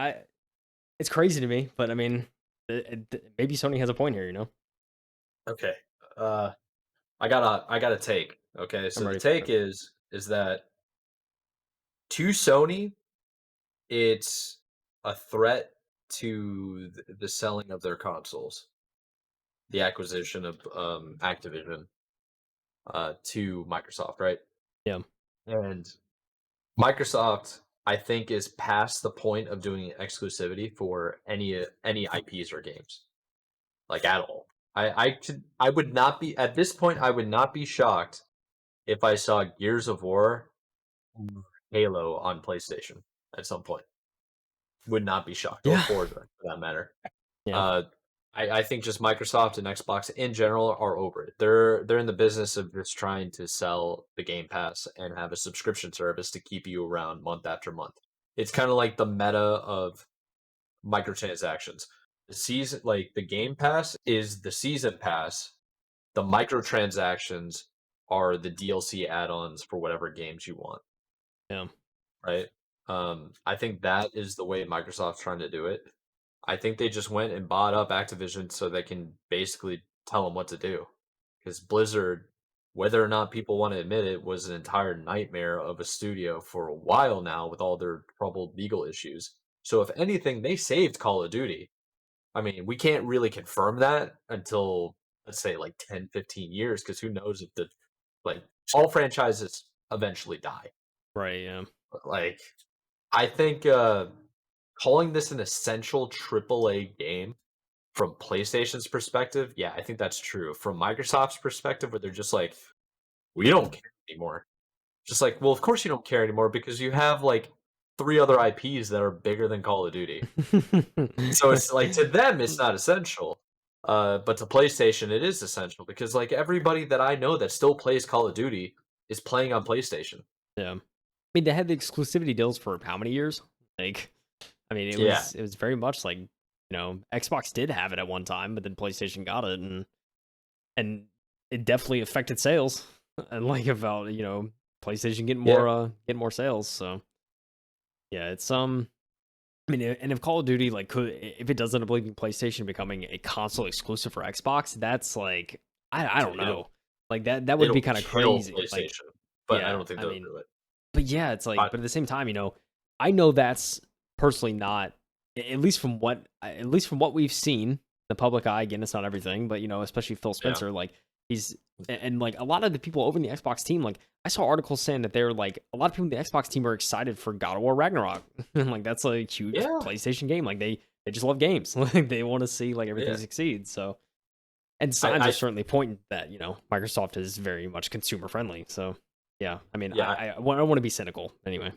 it's crazy to me, but I mean, maybe Sony has a point here, Okay. I got a take. Okay, I'm so the ready for take it. is that to Sony, it's a threat to the selling of their consoles, the acquisition of Activision to Microsoft, right? Yeah. And Microsoft, I think, is past the point of doing exclusivity for any IPs or games, like at all. I would not be at this point. I would not be shocked if I saw Gears of War, or Halo on PlayStation at some point. Would not be shocked, or Yeah. Forza for that matter. Yeah. Uh, I think just Microsoft and Xbox in general are over it. They're in the business of just trying to sell the Game Pass and have a subscription service to keep you around month after month. It's kind of like the meta of microtransactions. The season, like the Game Pass, is the season pass. The microtransactions are the DLC add-ons for whatever games you want, Yeah. right? I think that is the way Microsoft's trying to do it. I think they just went and bought up Activision so they can basically tell them what to do. Because Blizzard, whether or not people want to admit it, was an entire nightmare of a studio for a while now with all their troubled legal issues. So if anything, they saved Call of Duty. I mean, we can't really confirm that until, let's say, like 10, 15 years, because who knows if like, all franchises eventually die. Right. Yeah. But, like, I think calling this an essential AAA game from PlayStation's perspective, yeah, I think that's true. From Microsoft's perspective, where they're just like, we don't care anymore. Just like, well, of course you don't care anymore because you have like 3 other IPs that are bigger than Call of Duty. So it's like to them it's not essential. But to PlayStation it is essential because like everybody that I know that still plays Call of Duty is playing on PlayStation. Yeah. I mean, they had the exclusivity deals for how many years? Like, I mean, Yeah. it was very much like, Xbox did have it at one time, but then PlayStation got it, and it definitely affected sales. And like about PlayStation Yeah. getting more sales. So yeah, it's I mean, and if Call of Duty like could if it does end up leaving PlayStation becoming a console exclusive for Xbox, that's like I don't It'll know, like that would be it'll kind of kill crazy. Like PlayStation, but I yeah, don't think I they'll mean, do it. but yeah, it's like I but at the same time, I know that's personally not at least from what we've seen the public eye. Again, it's not everything, but especially Phil yeah. Spencer, like he's and like a lot of the people over in the Xbox team, like I saw articles saying that they're like a lot of people in the Xbox team are excited for God of War Ragnarok, and like that's a huge Yeah. PlayStation game. Like they just love games, like they want to see like everything Yeah. succeed. So and I signs are I certainly pointing that Microsoft is very much consumer friendly. So yeah, I mean yeah, I don't want to be cynical anyway.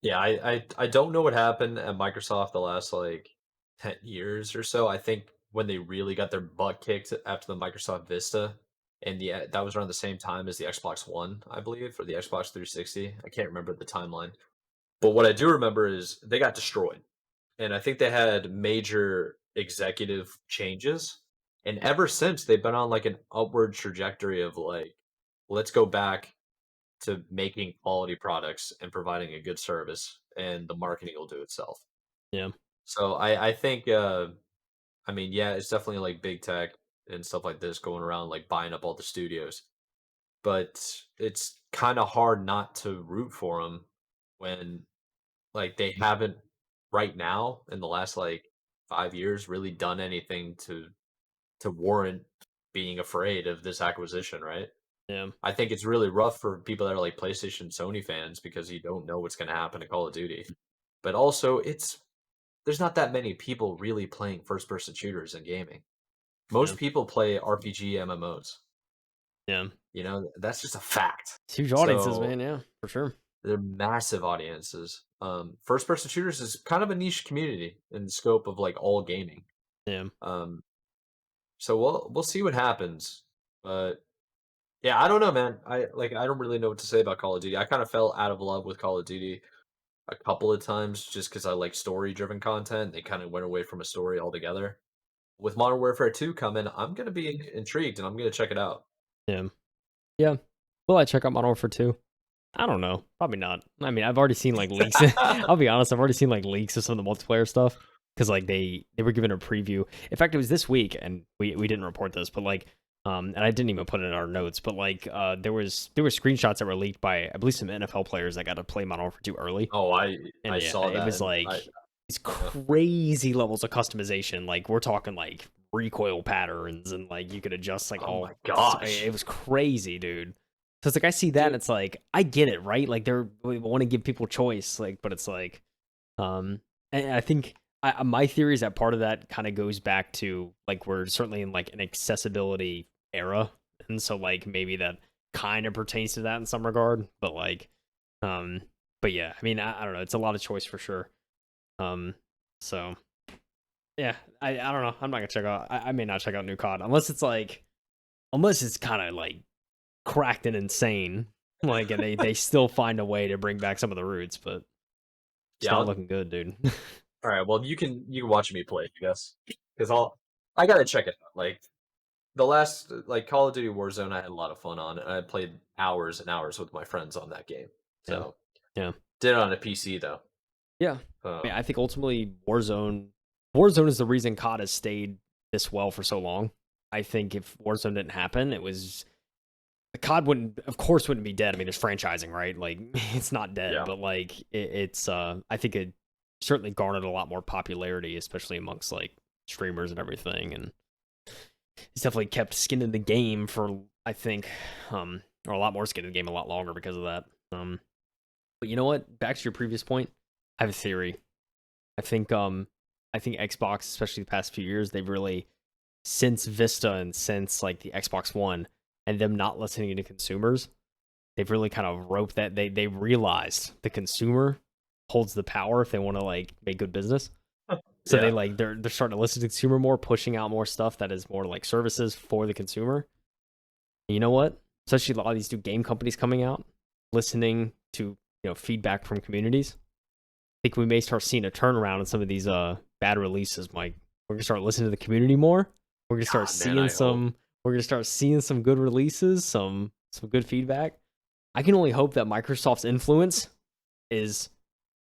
yeah, I don't know what happened at Microsoft the last, like, 10 years or so. I think when they really got their butt kicked after the Microsoft Vista, and that was around the same time as the Xbox One, I believe, or the Xbox 360. I can't remember the timeline. But what I do remember is they got destroyed, and I think they had major executive changes, and ever since, they've been on, like, an upward trajectory of, like, let's go back to making quality products and providing a good service, and the marketing will do itself. Yeah, So I think I mean yeah, it's definitely like big tech and stuff like this going around like buying up all the studios, but it's kind of hard not to root for them when like they haven't right now in the last like 5 years really done anything to warrant being afraid of this acquisition, right? yeah, I think it's really rough for people that are like PlayStation, Sony fans because you don't know what's going to happen to Call of Duty. But also, there's not that many people really playing first-person shooters in gaming. yeah, Most people play RPG MMOs. yeah. You know, that's just a fact. It's huge audiences, So man. Yeah, for sure. they're massive audiences. First-person shooters is kind of a niche community in the scope of like all gaming. Yeah, Um, so we'll see what happens. But yeah, I don't know, man. I don't really know what to say about Call of Duty. I kind of fell out of love with Call of Duty a couple of times just because I like story-driven content. They kind of went away from a story altogether. With Modern Warfare 2 coming, I'm gonna be intrigued and I'm gonna check it out. yeah, yeah. Will I check out Modern Warfare 2? I don't know. Probably not. I mean, I've already seen like leaks. I'll be honest. I've already seen like leaks of some of the multiplayer stuff because like they were given a preview. In fact, it was this week, and we didn't report this, but like and I didn't even put it in our notes, but like there were screenshots that were leaked by I believe some NFL players that got to play Modern Warfare 2 early, Oh, and I yeah, saw it that was and like I these yeah. crazy levels of customization. Like we're talking like recoil patterns, and like you could adjust like Oh my all. gosh. It was crazy, dude. So it's like I see that and Dude, it's like I get it, right? Like they want to give people choice, like, but it's like, and I think my theory is that part of that kind of goes back to like we're certainly in like an accessibility era, and so like maybe that kind of pertains to that in some regard. But like, um, but yeah, I mean, I don't know. It's a lot of choice for sure. Um, so yeah, I don't know. I'm not gonna check out. I may not check out new COD unless it's kind of like cracked and insane. Like, and they still find a way to bring back some of the roots, but it's Yeah. not looking good, dude. All right. Well, you can watch me play, I guess, because I gotta check it out. Like the last like Call of Duty Warzone, I had a lot of fun on, and I played hours and hours with my friends on that game. Yeah, So yeah, did it on a PC though. yeah. I mean, Um, I think ultimately Warzone is the reason COD has stayed this well for so long. I think if Warzone didn't happen, it was COD wouldn't, of course, wouldn't be dead. I mean, there's franchising, right? Like, it's not dead, yeah. but like, it's. I think it certainly garnered a lot more popularity, especially amongst like streamers and everything, and it's definitely kept skin in the game for I think, or a lot more skin in the game a lot longer because of that. But you know what? Back to your previous point, I have a theory. I think, I think Xbox, especially the past few years, they've really since Vista and since like the Xbox One and them not listening to consumers, they've really kind of roped that they realized the consumer holds the power if they want to like make good business. So Yeah. they're starting to listen to the consumer more, pushing out more stuff that is more like services for the consumer. And you know what? Especially a lot of these new game companies coming out, listening to feedback from communities. I think we may start seeing a turnaround in some of these bad releases, Mike. We're gonna start listening to the community more. We're gonna start God, man, seeing I hope. some. We're gonna start seeing some good releases, some good feedback. I can only hope that Microsoft's influence is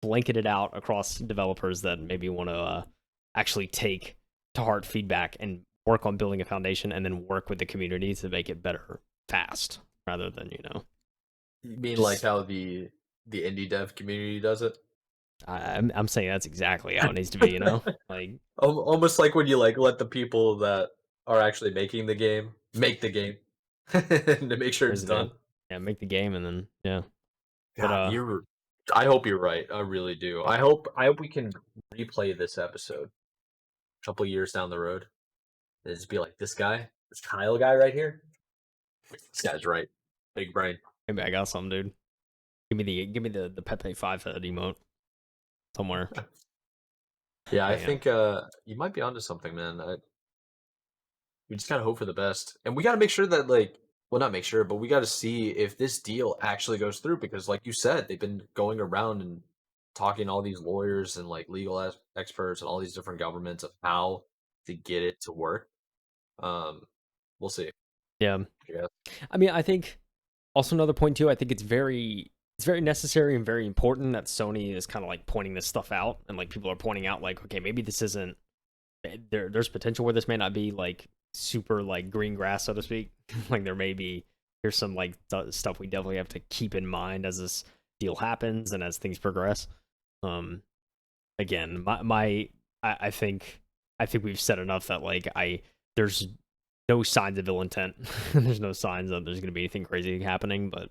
blanketed out across developers that maybe want to actually take to heart feedback and work on building a foundation, and then work with the community to make it better fast, rather than You mean like just. how the indie dev community does it? I'm saying that's exactly how it needs to be. Like Almost like when you like let the people that are actually making the game make the game to make sure it's crazy man. done. Yeah, make the game and then yeah. But God, you're. I hope you're right. I really do. I hope we can replay this episode a couple years down the road. And just be like, this Kyle guy right here. This guy's right. Big brain. maybe I got some, dude. Give me the Pepe 5 head emote somewhere. Yeah, I But yeah. think you might be onto something, man. We just gotta hope for the best, and we gotta make sure that like, well, not make sure, but we gotta see if this deal actually goes through because, like you said, they've been going around and talking to all these lawyers and like legal experts and all these different governments of how to get it to work. Um, we'll see. Yeah. Yeah. I mean, I think also another point too, I think it's very necessary and very important that Sony is kind of like pointing this stuff out, and like people are pointing out like, okay, maybe this isn't there's potential where this may not be like super like green grass, so to speak. Like there may be here's some like stuff we definitely have to keep in mind as this deal happens and as things progress. Um, Again, I think we've said enough that like there's no signs of ill intent. There's no signs that there's going to be anything crazy happening, but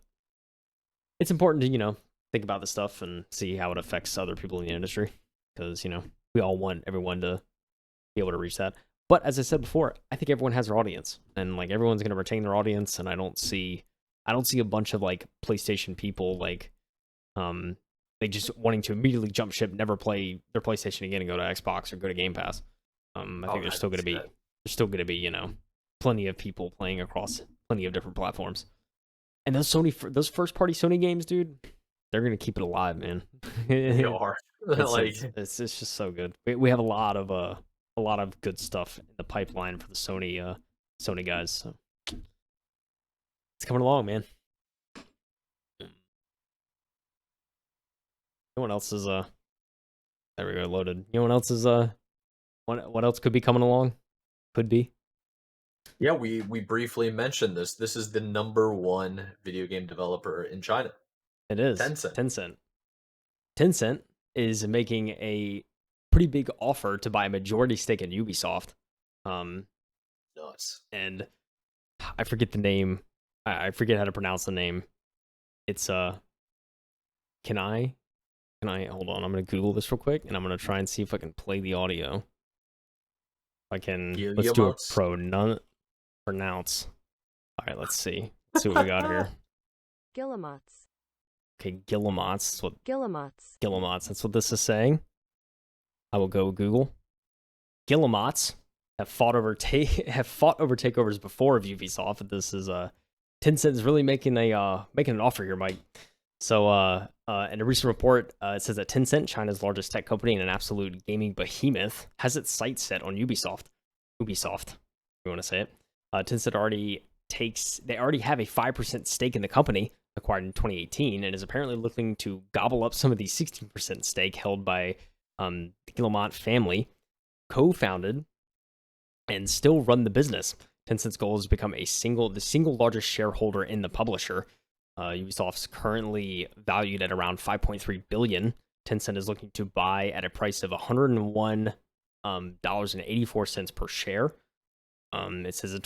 it's important to think about this stuff and see how it affects other people in the industry, because we all want everyone to be able to reach that. But as I said before, I think everyone has their audience, and like everyone's going to retain their audience. And I don't see a bunch of like PlayStation people like just wanting to immediately jump ship, never play their PlayStation again, and go to Xbox or go to Game Pass. I Oh, think there's still going to be plenty of people playing across plenty of different platforms. And those first party Sony games, dude, they're gonna keep it alive, man. they it's, are like, it's just so good. We have a lot of good stuff in the pipeline for the Sony guys. So it's coming along, man. You know what else is there we go, loaded. You know what else is what else could be coming along? Could be. yeah, we briefly mentioned this. This is the number one video game developer in China, It is. Tencent. Tencent is making a pretty big offer to buy a majority stake in Ubisoft. Um Nuts. and I forget the name. I forget how to pronounce the name. It's Kenai Can I hold on? I'm gonna Google this real quick, and I'm gonna try and see if I can play the audio. If I can. Let's do a Guillemots? pronounce. All right, let's see. Let's see what we got here. Guillemots. Okay, Guillemots. That's what Guillemots. Guillemots. That's what this is saying. I will go Google. Guillemots have fought over takeovers before of Ubisoft. This is Tencent is really making an offer here, Mike. So in a recent report, it says that Tencent, China's largest tech company and an absolute gaming behemoth, has its sights set on Ubisoft. Ubisoft, if you want to say it. Tencent already have a 5% stake in the company, acquired in 2018, and is apparently looking to gobble up some of the 16% stake held by the Guillemot family, co-founded and still run the business. Tencent's goal is to become the single largest shareholder in the publisher. Ubisoft's currently valued at around 5.3 billion. Tencent is looking to buy at a price of $101.84 per share. It says its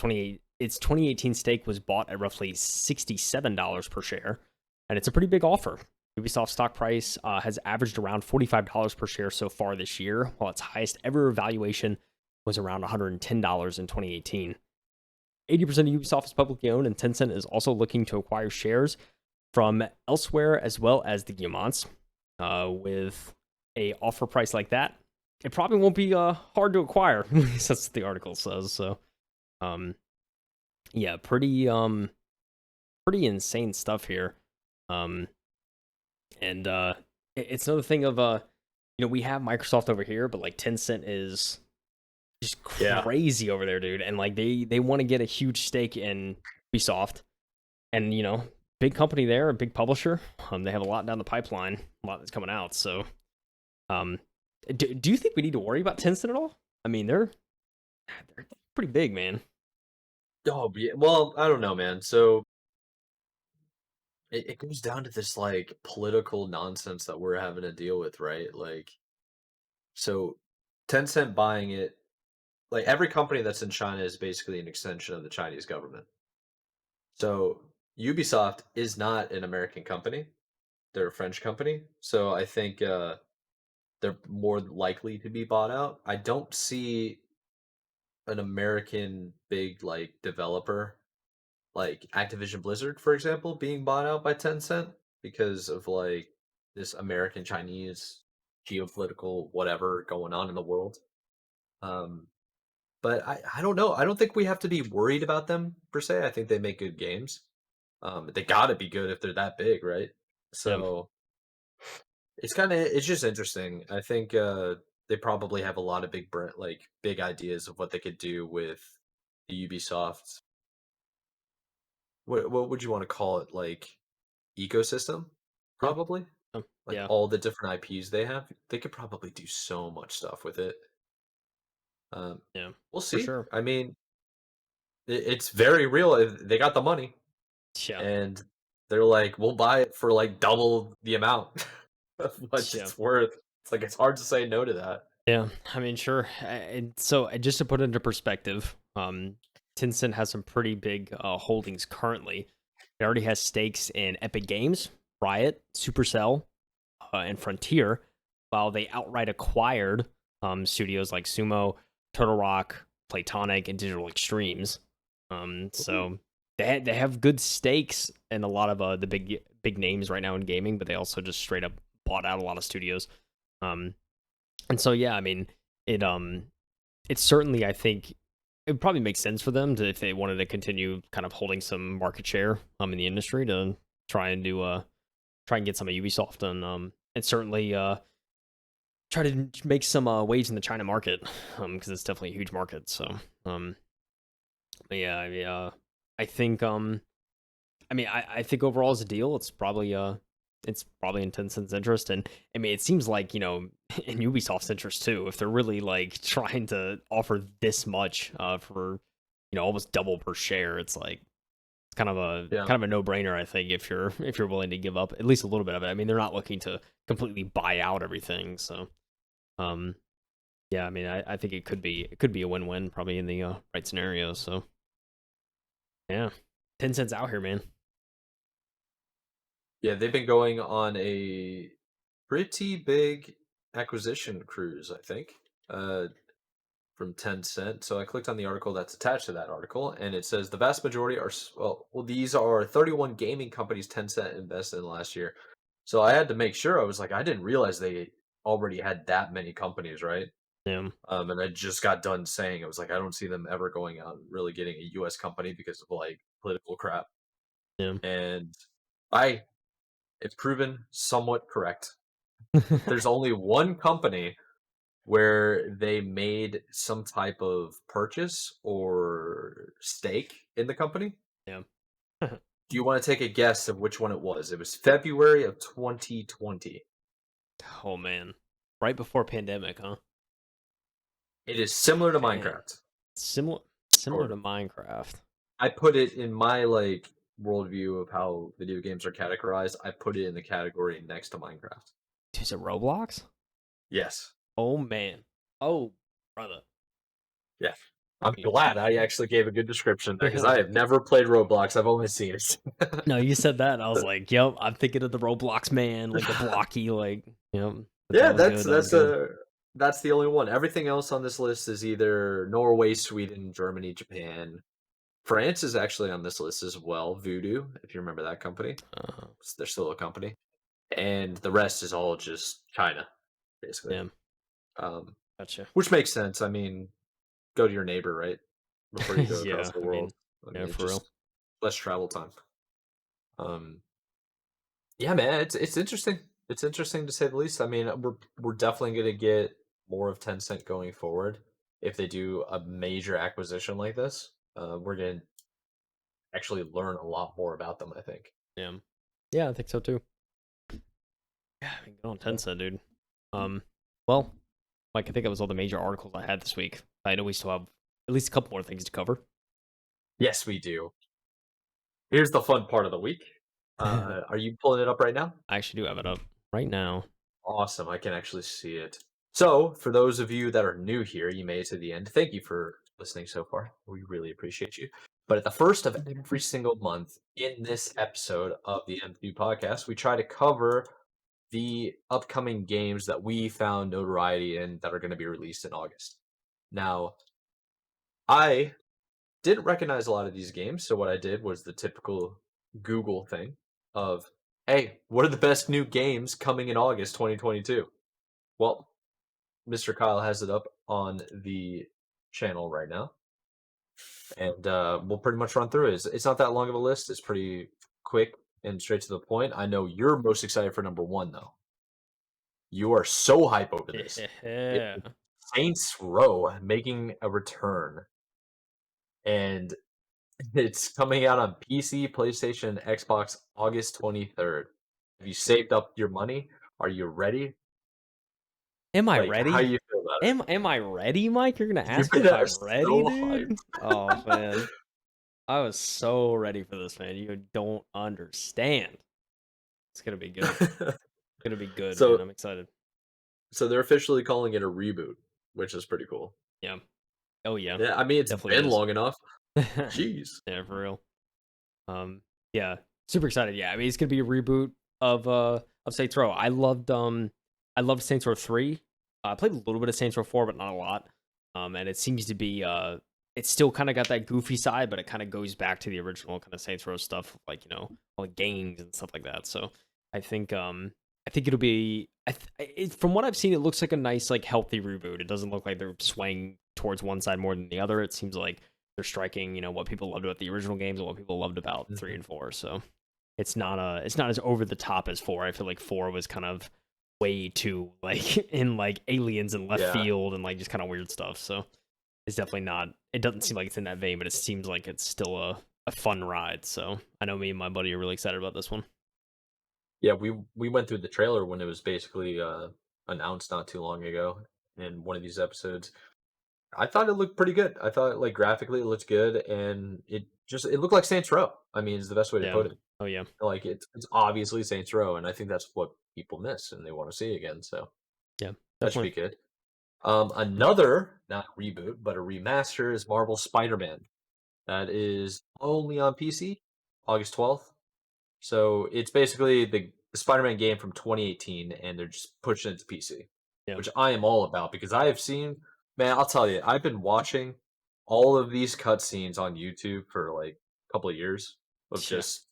2018 stake was bought at roughly $67 per share, and it's a pretty big offer. Ubisoft's stock price has averaged around $45 per share so far this year, while its highest ever valuation was around $110 in 2018. 80% of Ubisoft is publicly owned, and Tencent is also looking to acquire shares from elsewhere as well as the Guillemots. With a offer price like that, it probably won't be hard to acquire. That's what the article says. So, yeah, pretty insane stuff here. And it's another thing of we have Microsoft over here, but like Tencent is just crazy over there, dude. And like they want to get a huge stake in Ubisoft, and big company there, a big publisher. They have a lot down the pipeline, a lot that's coming out. So, do you think we need to worry about Tencent at all? I mean, they're pretty big, man. Oh, yeah. Well, I don't know, man. So it goes down to this like political nonsense that we're having to deal with, right? Like, so Tencent buying it, like every company that's in China is basically an extension of the Chinese government. So Ubisoft is not an American company; they're a French company. So I think they're more likely to be bought out. I don't see an American big like developer like Activision Blizzard, for example, being bought out by Tencent because of like this American Chinese geopolitical whatever going on in the world. Um, but I don't know. I don't think we have to be worried about them per se. I think they make good games. They gotta be good if they're that big, right? Yeah, So it's just interesting. I think they probably have a lot of big ideas of what they could do with the Ubisoft. What would you want to call it? Like ecosystem, yeah, probably. Like yeah, all the different IPs they have, they could probably do so much stuff with it. Um, yeah, we'll for see. sure. I mean, it's very real. They got the money, Yeah, and they're like, "We'll buy it for like double the amount of what yeah. it's worth." It's like it's hard to say no to that. Yeah, I mean, sure. And so, just to put it into perspective, Tencent has some pretty big holdings currently. It already has stakes in Epic Games, Riot, Supercell, and Frontier, while they outright acquired studios like Sumo, Turtle Rock, Playtonic, and Digital Extremes. Ooh. So they have good stakes in a lot of the big names right now in gaming, but they also just straight up bought out a lot of studios. Um, and so yeah, I mean, it it's certainly, I think it probably makes sense for them to, if they wanted to continue kind of holding some market share in the industry, to try and get some of Ubisoft, and certainly try to make some waves in the China market, because it's definitely a huge market. So but yeah, I think I mean, I think overall as a deal, it's probably in Tencent's interest, and I mean, it seems like in Ubisoft's interest too, if they're really like trying to offer this much for almost double per share. It's like it's Yeah. kind of a no brainer, I think, if you're willing to give up at least a little bit of it. I mean, they're not looking to completely buy out everything, so um, yeah, I mean, I think it could be a win win probably in the right scenario. So yeah, Tencent's out here, man. Yeah, they've been going on a pretty big acquisition cruise, I think, from Tencent. So I clicked on the article that's attached to that article, and it says the vast majority are these are 31 gaming companies Tencent invested in last year. So I had to make sure. I was like, I didn't realize they already had that many companies, right? Yeah. And I just got done saying, I was like, I don't see them ever going out and really getting a U.S. company because of like political crap. Yeah. And I, it's proven somewhat correct. There's only one company where they made some type of purchase or stake in the company. Yeah. Do you want to take a guess of which one it was? It was February of 2020. Oh man. Right before pandemic, huh? It is similar to Dang. Minecraft. Similar Sort to of. Minecraft. I put it in my like worldview of how video games are categorized. I put it in the category next to Minecraft. Is it Roblox? Yes. Oh man. Oh brother. Yeah. I'm glad I actually gave a good description there because I No, have never played Roblox. I've only seen it. you said that, and I was like, "Yep, I'm thinking of the Roblox man, like the blocky, like, yep." But that Yeah, was good. That was good. that's the only one. Everything else on this list is either Norway, Sweden, Germany, Japan. France is actually on this list as well. Voodoo, if you remember that company, Uh, they're still a company, and the rest is all just China, basically. yeah, Um, gotcha. which makes sense. I mean, go to your neighbor, right? Before you go across Yeah, the I mean, world. I yeah, mean, for real. just less travel time. Um, yeah, man, it's interesting. It's interesting to say the least. I mean, we're definitely gonna get more of Tencent going forward if they do a major acquisition like this. We're gonna actually learn a lot more about them, I think. Yeah, yeah, I think so too. Yeah, I mean, good on Yeah. Tencent, dude. Well, like I think that was all the major articles I had this week. I know we still have at least a couple more things to cover. Yes, we do. Here's the fun part of the week. I Are you pulling it up right now? actually do have it up right now. Awesome. I can actually see it. So, for those of you that are new here, you made it to the end. Thank you for listening so far. We really appreciate you. But at the first of every single month in this episode of the M2 podcast, we try to cover the upcoming games that we found notoriety in that are going to be released in August. Now, I didn't recognize a lot of these games, so what I did was the typical Google thing of, hey, what are the best new games coming in August 2022? Well, Mr. Kyle has it up on the channel right now, and we'll pretty much run through it. It's not that long of a list. It's pretty quick and straight to the point. I know you're most excited for number one, though. You are so hype over this. It, Yeah. Saints Row making a return, and it's coming out on PC, PlayStation, and Xbox August 23rd. Have you saved up your money? Are you ready? Am I Like, how ready? you feel about Am I ready, Mike? You're gonna it? ask me You if are I'm ready, so dude? hyped. Oh man. I was so ready for this, man. You don't understand. It's gonna be good. It's gonna be good, man. so I'm excited. So they're officially calling it a reboot, which is pretty cool. Yeah. Oh yeah. Yeah, I mean it's Definitely been is. long enough. Jeez. Yeah, for real. Yeah. Super excited. Yeah. I mean, it's gonna be a reboot of Saints Row. I loved Saints Row 3. I played a little bit of Saints Row 4, but not a lot. And it seems to be it's still kind of got that goofy side, but it kind of goes back to the original kind of Saints Row stuff, like, all the gangs and stuff like that. So I think it'll be from what I've seen, it looks like a nice, like, healthy reboot. It doesn't look like they're swaying towards one side more than the other. It seems like they're striking, what people loved about the original games and what people loved about 3 Mhm. and 4. So it's not as over the top as 4. I feel like 4 was kind of way too, like, in, like, aliens and left Yeah. field and, like, just kind of weird stuff. So it's definitely not. It doesn't seem like it's in that vein, but it seems like it's still a fun ride. So I know me and my buddy are really excited about this one. Yeah, we went through the trailer when it was basically announced not too long ago in one of these episodes. I thought it looked pretty good. I thought like graphically it looked good and it looked like Saints Row. I mean, is the best way to Yeah. put it. Oh yeah. Like it's obviously Saints Row and I think that's what people miss and they want to see again. So Yeah. that should be Definitely. good. Another not reboot, but a remaster is Marvel Spider-Man. That is only on PC, August 12th. So it's basically the Spider-Man game from 2018, and they're just pushing it to PC, Yeah. which I am all about because I have seen, man, I'll tell you, I've been watching all of these cutscenes on YouTube for like a couple of years of Yeah. just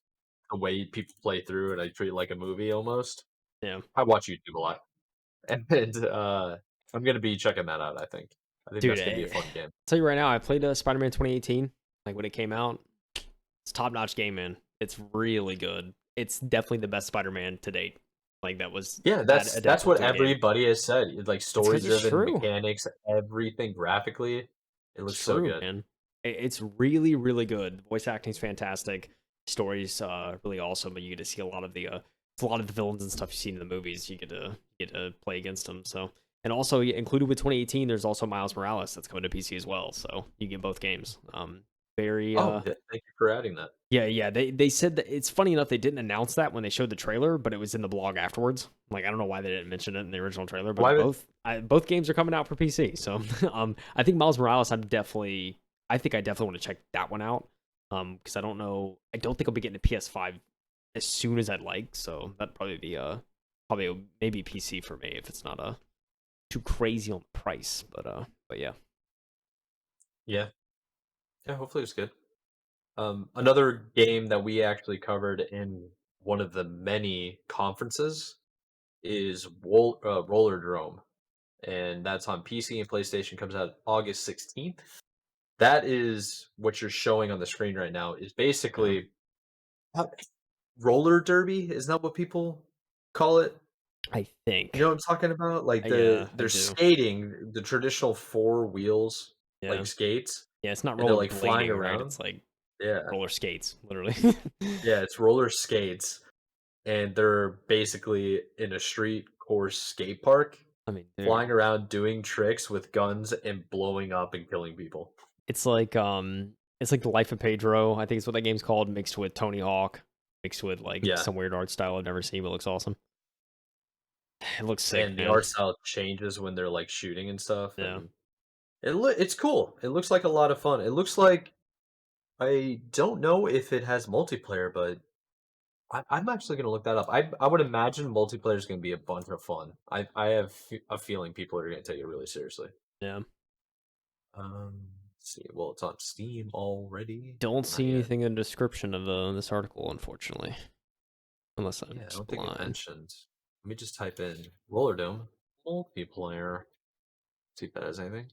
the way people play through it. I treat it like a movie almost. Yeah. I watch YouTube a lot, and I'm gonna be checking that out. I think Dude, that's gonna be a fun game. tell you right now, I played Spider-Man 2018, like when it came out. It's top-notch game, man. It's really good. It's definitely the best Spider-Man to date. Like that was Yeah, that's adapted what to a game. everybody has said. Like It's because it's story-driven true. mechanics, everything graphically, it It's looks so true, good. man. It's really, really good. The voice acting's fantastic. Story's really awesome, but you get to see a lot of the villains and stuff you see in the movies. You get to play against them. So, and also included with 2018, there's also Miles Morales that's coming to PC as well. So you get both games. Very Oh, thank you for adding that. yeah. They said that it's funny enough they didn't announce that when they showed the trailer, but it was in the blog afterwards. Like I don't know why they didn't mention it in the original trailer, but Why would both games are coming out for PC. So I think Miles Morales I think I definitely want to check that one out. Because I don't think I'll be getting a PS5 as soon as I'd like. So that'd probably be probably maybe PC for me if it's not too crazy on the price. But yeah. yeah. Yeah, hopefully it's good. Another game that we actually covered in one of the many conferences is Roller Drome, and that's on PC and PlayStation. Comes out August 16th. That is what you're showing on the screen right now. Is Yeah. basically uh, roller derby. Isn't that what people call it? I You know think. what I'm talking about? Like Yeah, I they're do. skating the traditional four wheels like Yeah. skates, Yeah, it's not and they're roller like flying blading, right? around. It's like Yeah, roller skates, literally. yeah, it's roller skates, and they're basically in a street course skate park, I mean, dude, flying around doing tricks with guns and blowing up and killing people. it's like the Life of Pedro. I think it's what that game's called, mixed with Tony Hawk, mixed with like Yeah, some weird art style I've never seen, but looks awesome. It looks sick, and the man. art style changes when they're like shooting and stuff, Yeah, and it's cool. It looks like a lot of fun. It looks like I don't know if it has multiplayer, but I'm actually gonna look that up. I would imagine multiplayer is gonna be a bunch of fun. I have a feeling people are gonna take it really seriously. yeah. Let's see. Well, it's on Steam already. Don't Not see yet. anything in the description of this article, unfortunately, unless I'm Yeah, I just don't think it blind. mentioned. Let me just type in Roller Dome multiplayer. See if that has anything.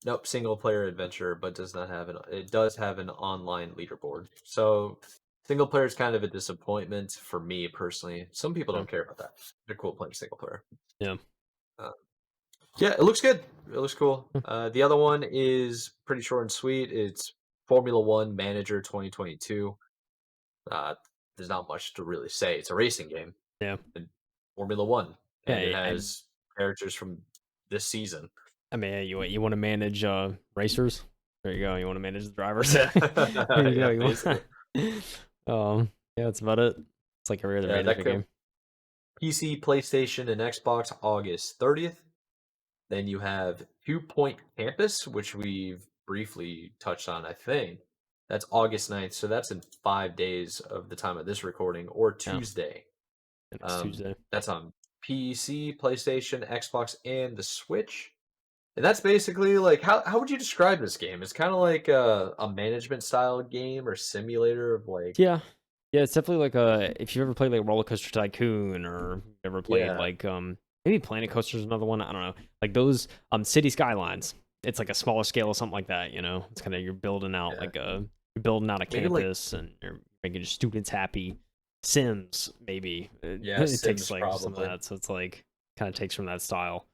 Nope, single player adventure, but does not have an. It does have an online leaderboard. So single player is kind of a disappointment for me personally. Some people Yeah, don't care about that. They're cool playing single player. yeah. Uh, yeah, it looks good. It looks cool. The other one is pretty short and sweet. It's Formula One Manager 2022. Uh, there's not much to really say. It's a racing game Yeah, in Formula One, and it yeah. has characters from this season. I mean, you want to manage racers? There you go. You want to manage the drivers? Yeah, There you go. yeah, You basically. want. Yeah, that's about it. It's like every other Yeah, that management could game. PC, PlayStation, and Xbox August 30th. Then you have Two Point Campus, which we've briefly touched on, I think. That's August 9th, so that's in 5 days of the time of this recording, or Yeah, Tuesday. next Tuesday. That's on PC, PlayStation, Xbox, and the Switch. And that's basically like how would you describe this game? It's kind of like a management style game or simulator of like Yeah, yeah. It's definitely like if you ever played like Roller Coaster Tycoon or ever played yeah, like maybe Planet Coaster's another one. I don't know. Like those City Skylines. It's like a smaller scale or something like that. You know, it's kind of yeah. you're building out a Maybe like campus and you're making your students happy. Sims maybe yeah, it takes Sims like some of probably. that, so it's like kind of takes from that style.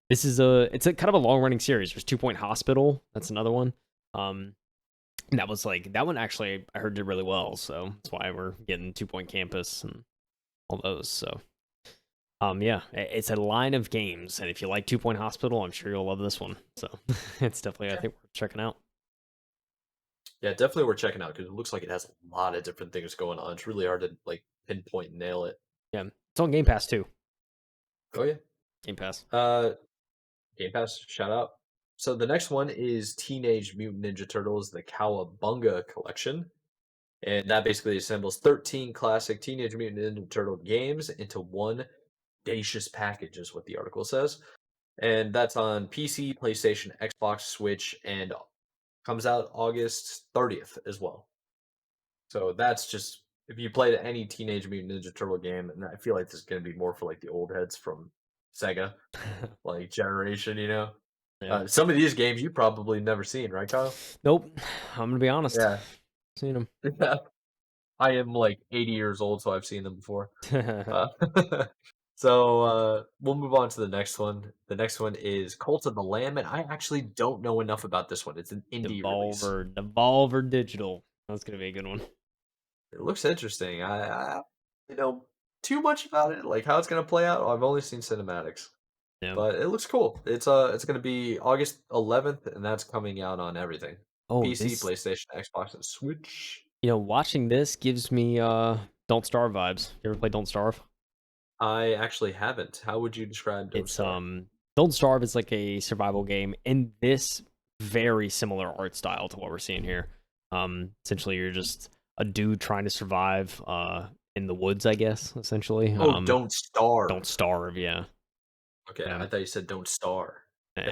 This is it's a kind of a long running series. There's 2 Point Hospital. That's another one. And that was like that one actually I heard did really well, so that's why we're getting 2 Point Campus and all those. So yeah, it's a line of games, and if you like 2 Point Hospital, I'm sure you'll love this one. So it's definitely I Yeah, think worth checking out. yeah, definitely worth checking out because it looks like it has a lot of different things going on. It's really hard to like pinpoint and nail it. Yeah, it's on Game Pass too. Oh yeah. Game Pass. Uh, Game Pass, shout out. So the next one is Teenage Mutant Ninja Turtles: The Cowabunga Collection. and that basically assembles 13 classic Teenage Mutant Ninja Turtle games into one audacious package, is what the article says. And that's on PC, PlayStation, Xbox, Switch, and comes out August 30th as well. So that's just if you played any Teenage Mutant Ninja Turtle game, and I feel like this is gonna be more for like the old heads from Sega, like generation, you know. Yeah. Some of these games you've probably never seen, right, Kyle? Nope. I'm gonna be honest. Yeah. Seen them. Yeah. I am like 80 years old, so I've seen them before. Uh, so we'll move on to the next one. The next one is Cult of the Lamb, and I actually don't know enough about this one. It's an indie release. Devolver Digital. That's gonna be a good one. It looks interesting. I don't know too much about it, like how it's gonna play out. I've only seen cinematics, Yeah. but it looks cool. It's gonna be August 11th, and that's coming out on everything: Oh, PC, this. PlayStation, Xbox, and Switch. Watching this gives me Don't Starve vibes. You ever play Don't Starve? I actually haven't. How would you describe Don't It's Starve? Don't Starve is like a survival game in this very similar art style to what we're seeing here. Essentially you're just a dude trying to survive in the woods, I guess, essentially. Oh, Don't Starve. Don't Starve, yeah. Okay, Yeah. I thought you said Don't Star. And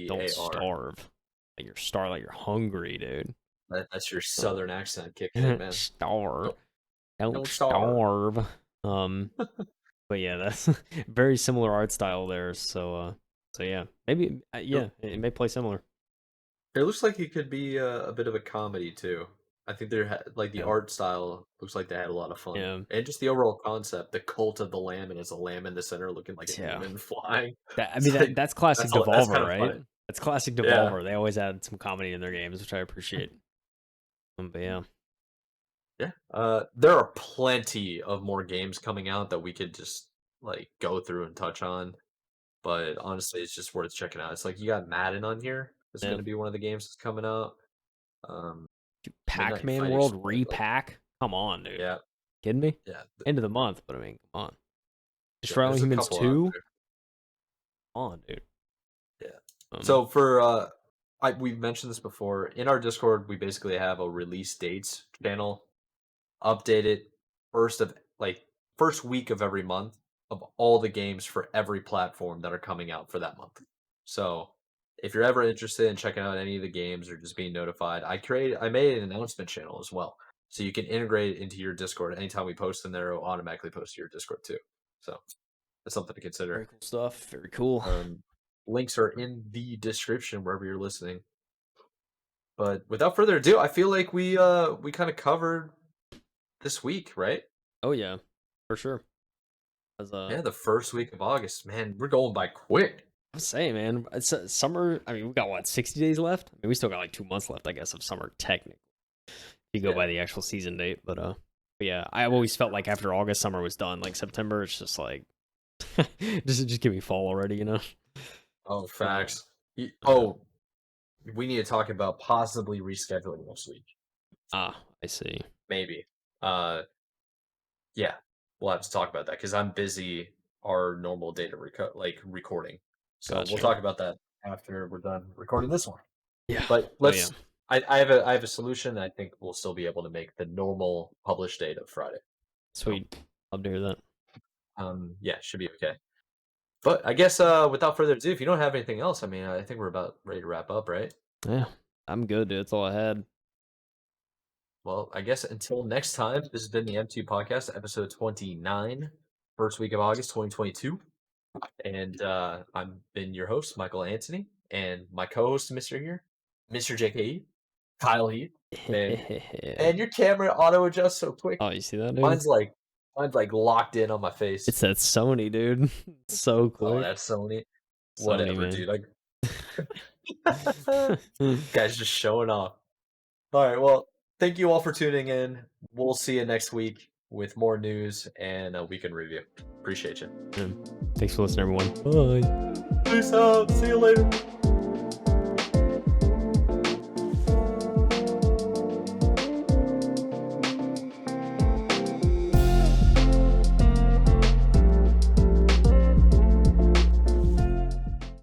don't STAR. starve. Like you're hungry, dude. That's your southern accent kicking in, man. Starve. Don't Don't starve. starve. But yeah, that's very similar art style there. So yeah, maybe yeah, it may play similar. It looks like it could be a bit of a comedy too. I think like the Yeah. art style looks like they had a lot of fun, Yeah. and just the overall concept, the cult of the lamb, and it's a lamb in the center looking like a Yeah. demon flying. That's classic That's Devolver, kind of right? funny. That's classic Yeah, Devolver. They always add some comedy in their games, which I appreciate. But yeah. yeah. There are plenty of more games coming out that we could just like go through and touch on. But honestly, it's just worth checking out. It's like you got Madden on here. This is Yeah. going to be one of the games that's coming out. Um, Midnight Pac-Man Fighting World Sport, like repack? Come on, dude. yeah, Kidding me? yeah, End of the month, but I mean, come on. yeah. Destroy All There's a Humans couple out 2? there. Come on, dude. Yeah. Um, So for we've mentioned this before in our Discord. We basically have a release dates channel, updated first of like first week of every month of all the games for every platform that are coming out for that month. So if you're ever interested in checking out any of the games or just being notified, I made an announcement channel as well. So you can integrate it into your Discord. Anytime we post in there, it'll automatically post to your Discord too. So that's something to consider. very cool stuff. Very cool. Links are in the description wherever you're listening. But without further ado, I feel like we kind of covered this week, right? Oh yeah, for sure. As Yeah, the first week of August. Man, we're going by quick. I'm saying, man, it's summer. I mean, we got what 60 days left. I mean, we still got like 2 months left, I guess, of summer technically. If you go Yeah. by the actual season date, but yeah, I always felt like after August, summer was done. Like September, it's just like just give me fall already, you know? Oh, facts. Oh, we need to talk about possibly rescheduling next week. Ah, I see. Maybe. Yeah, we'll have to talk about that because I'm busy our normal data recording. So we'll Gotcha. talk about that after we're done recording this one. Yeah. But Oh, yeah. I have a solution. I think we'll still be able to make the normal published date of Friday. Sweet. Love to hear that. Yeah, should be okay. But I guess without further ado, if you don't have anything else, I mean, I think we're about ready to wrap up, right? Yeah, I'm good, dude. That's all I had. Well, I guess until next time, this has been the M2 Podcast, episode 29, first week of August 2022. And I've been your host, Michael Anthony, and my co-host, Mr. here, Mr. JKE, Kyle Heath. And your camera auto adjusts so quick. Oh, you see that, dude? Mine's like locked in on my face. It's that Sony, dude. It's so quick. Oh, that's Sony. Sony, Whatever, man. dude. Guys just showing off. All right, well, thank you all for tuning in. We'll see you next week with more news and a weekend review. Appreciate you. Thanks for listening, everyone. Bye. Peace out. See you later.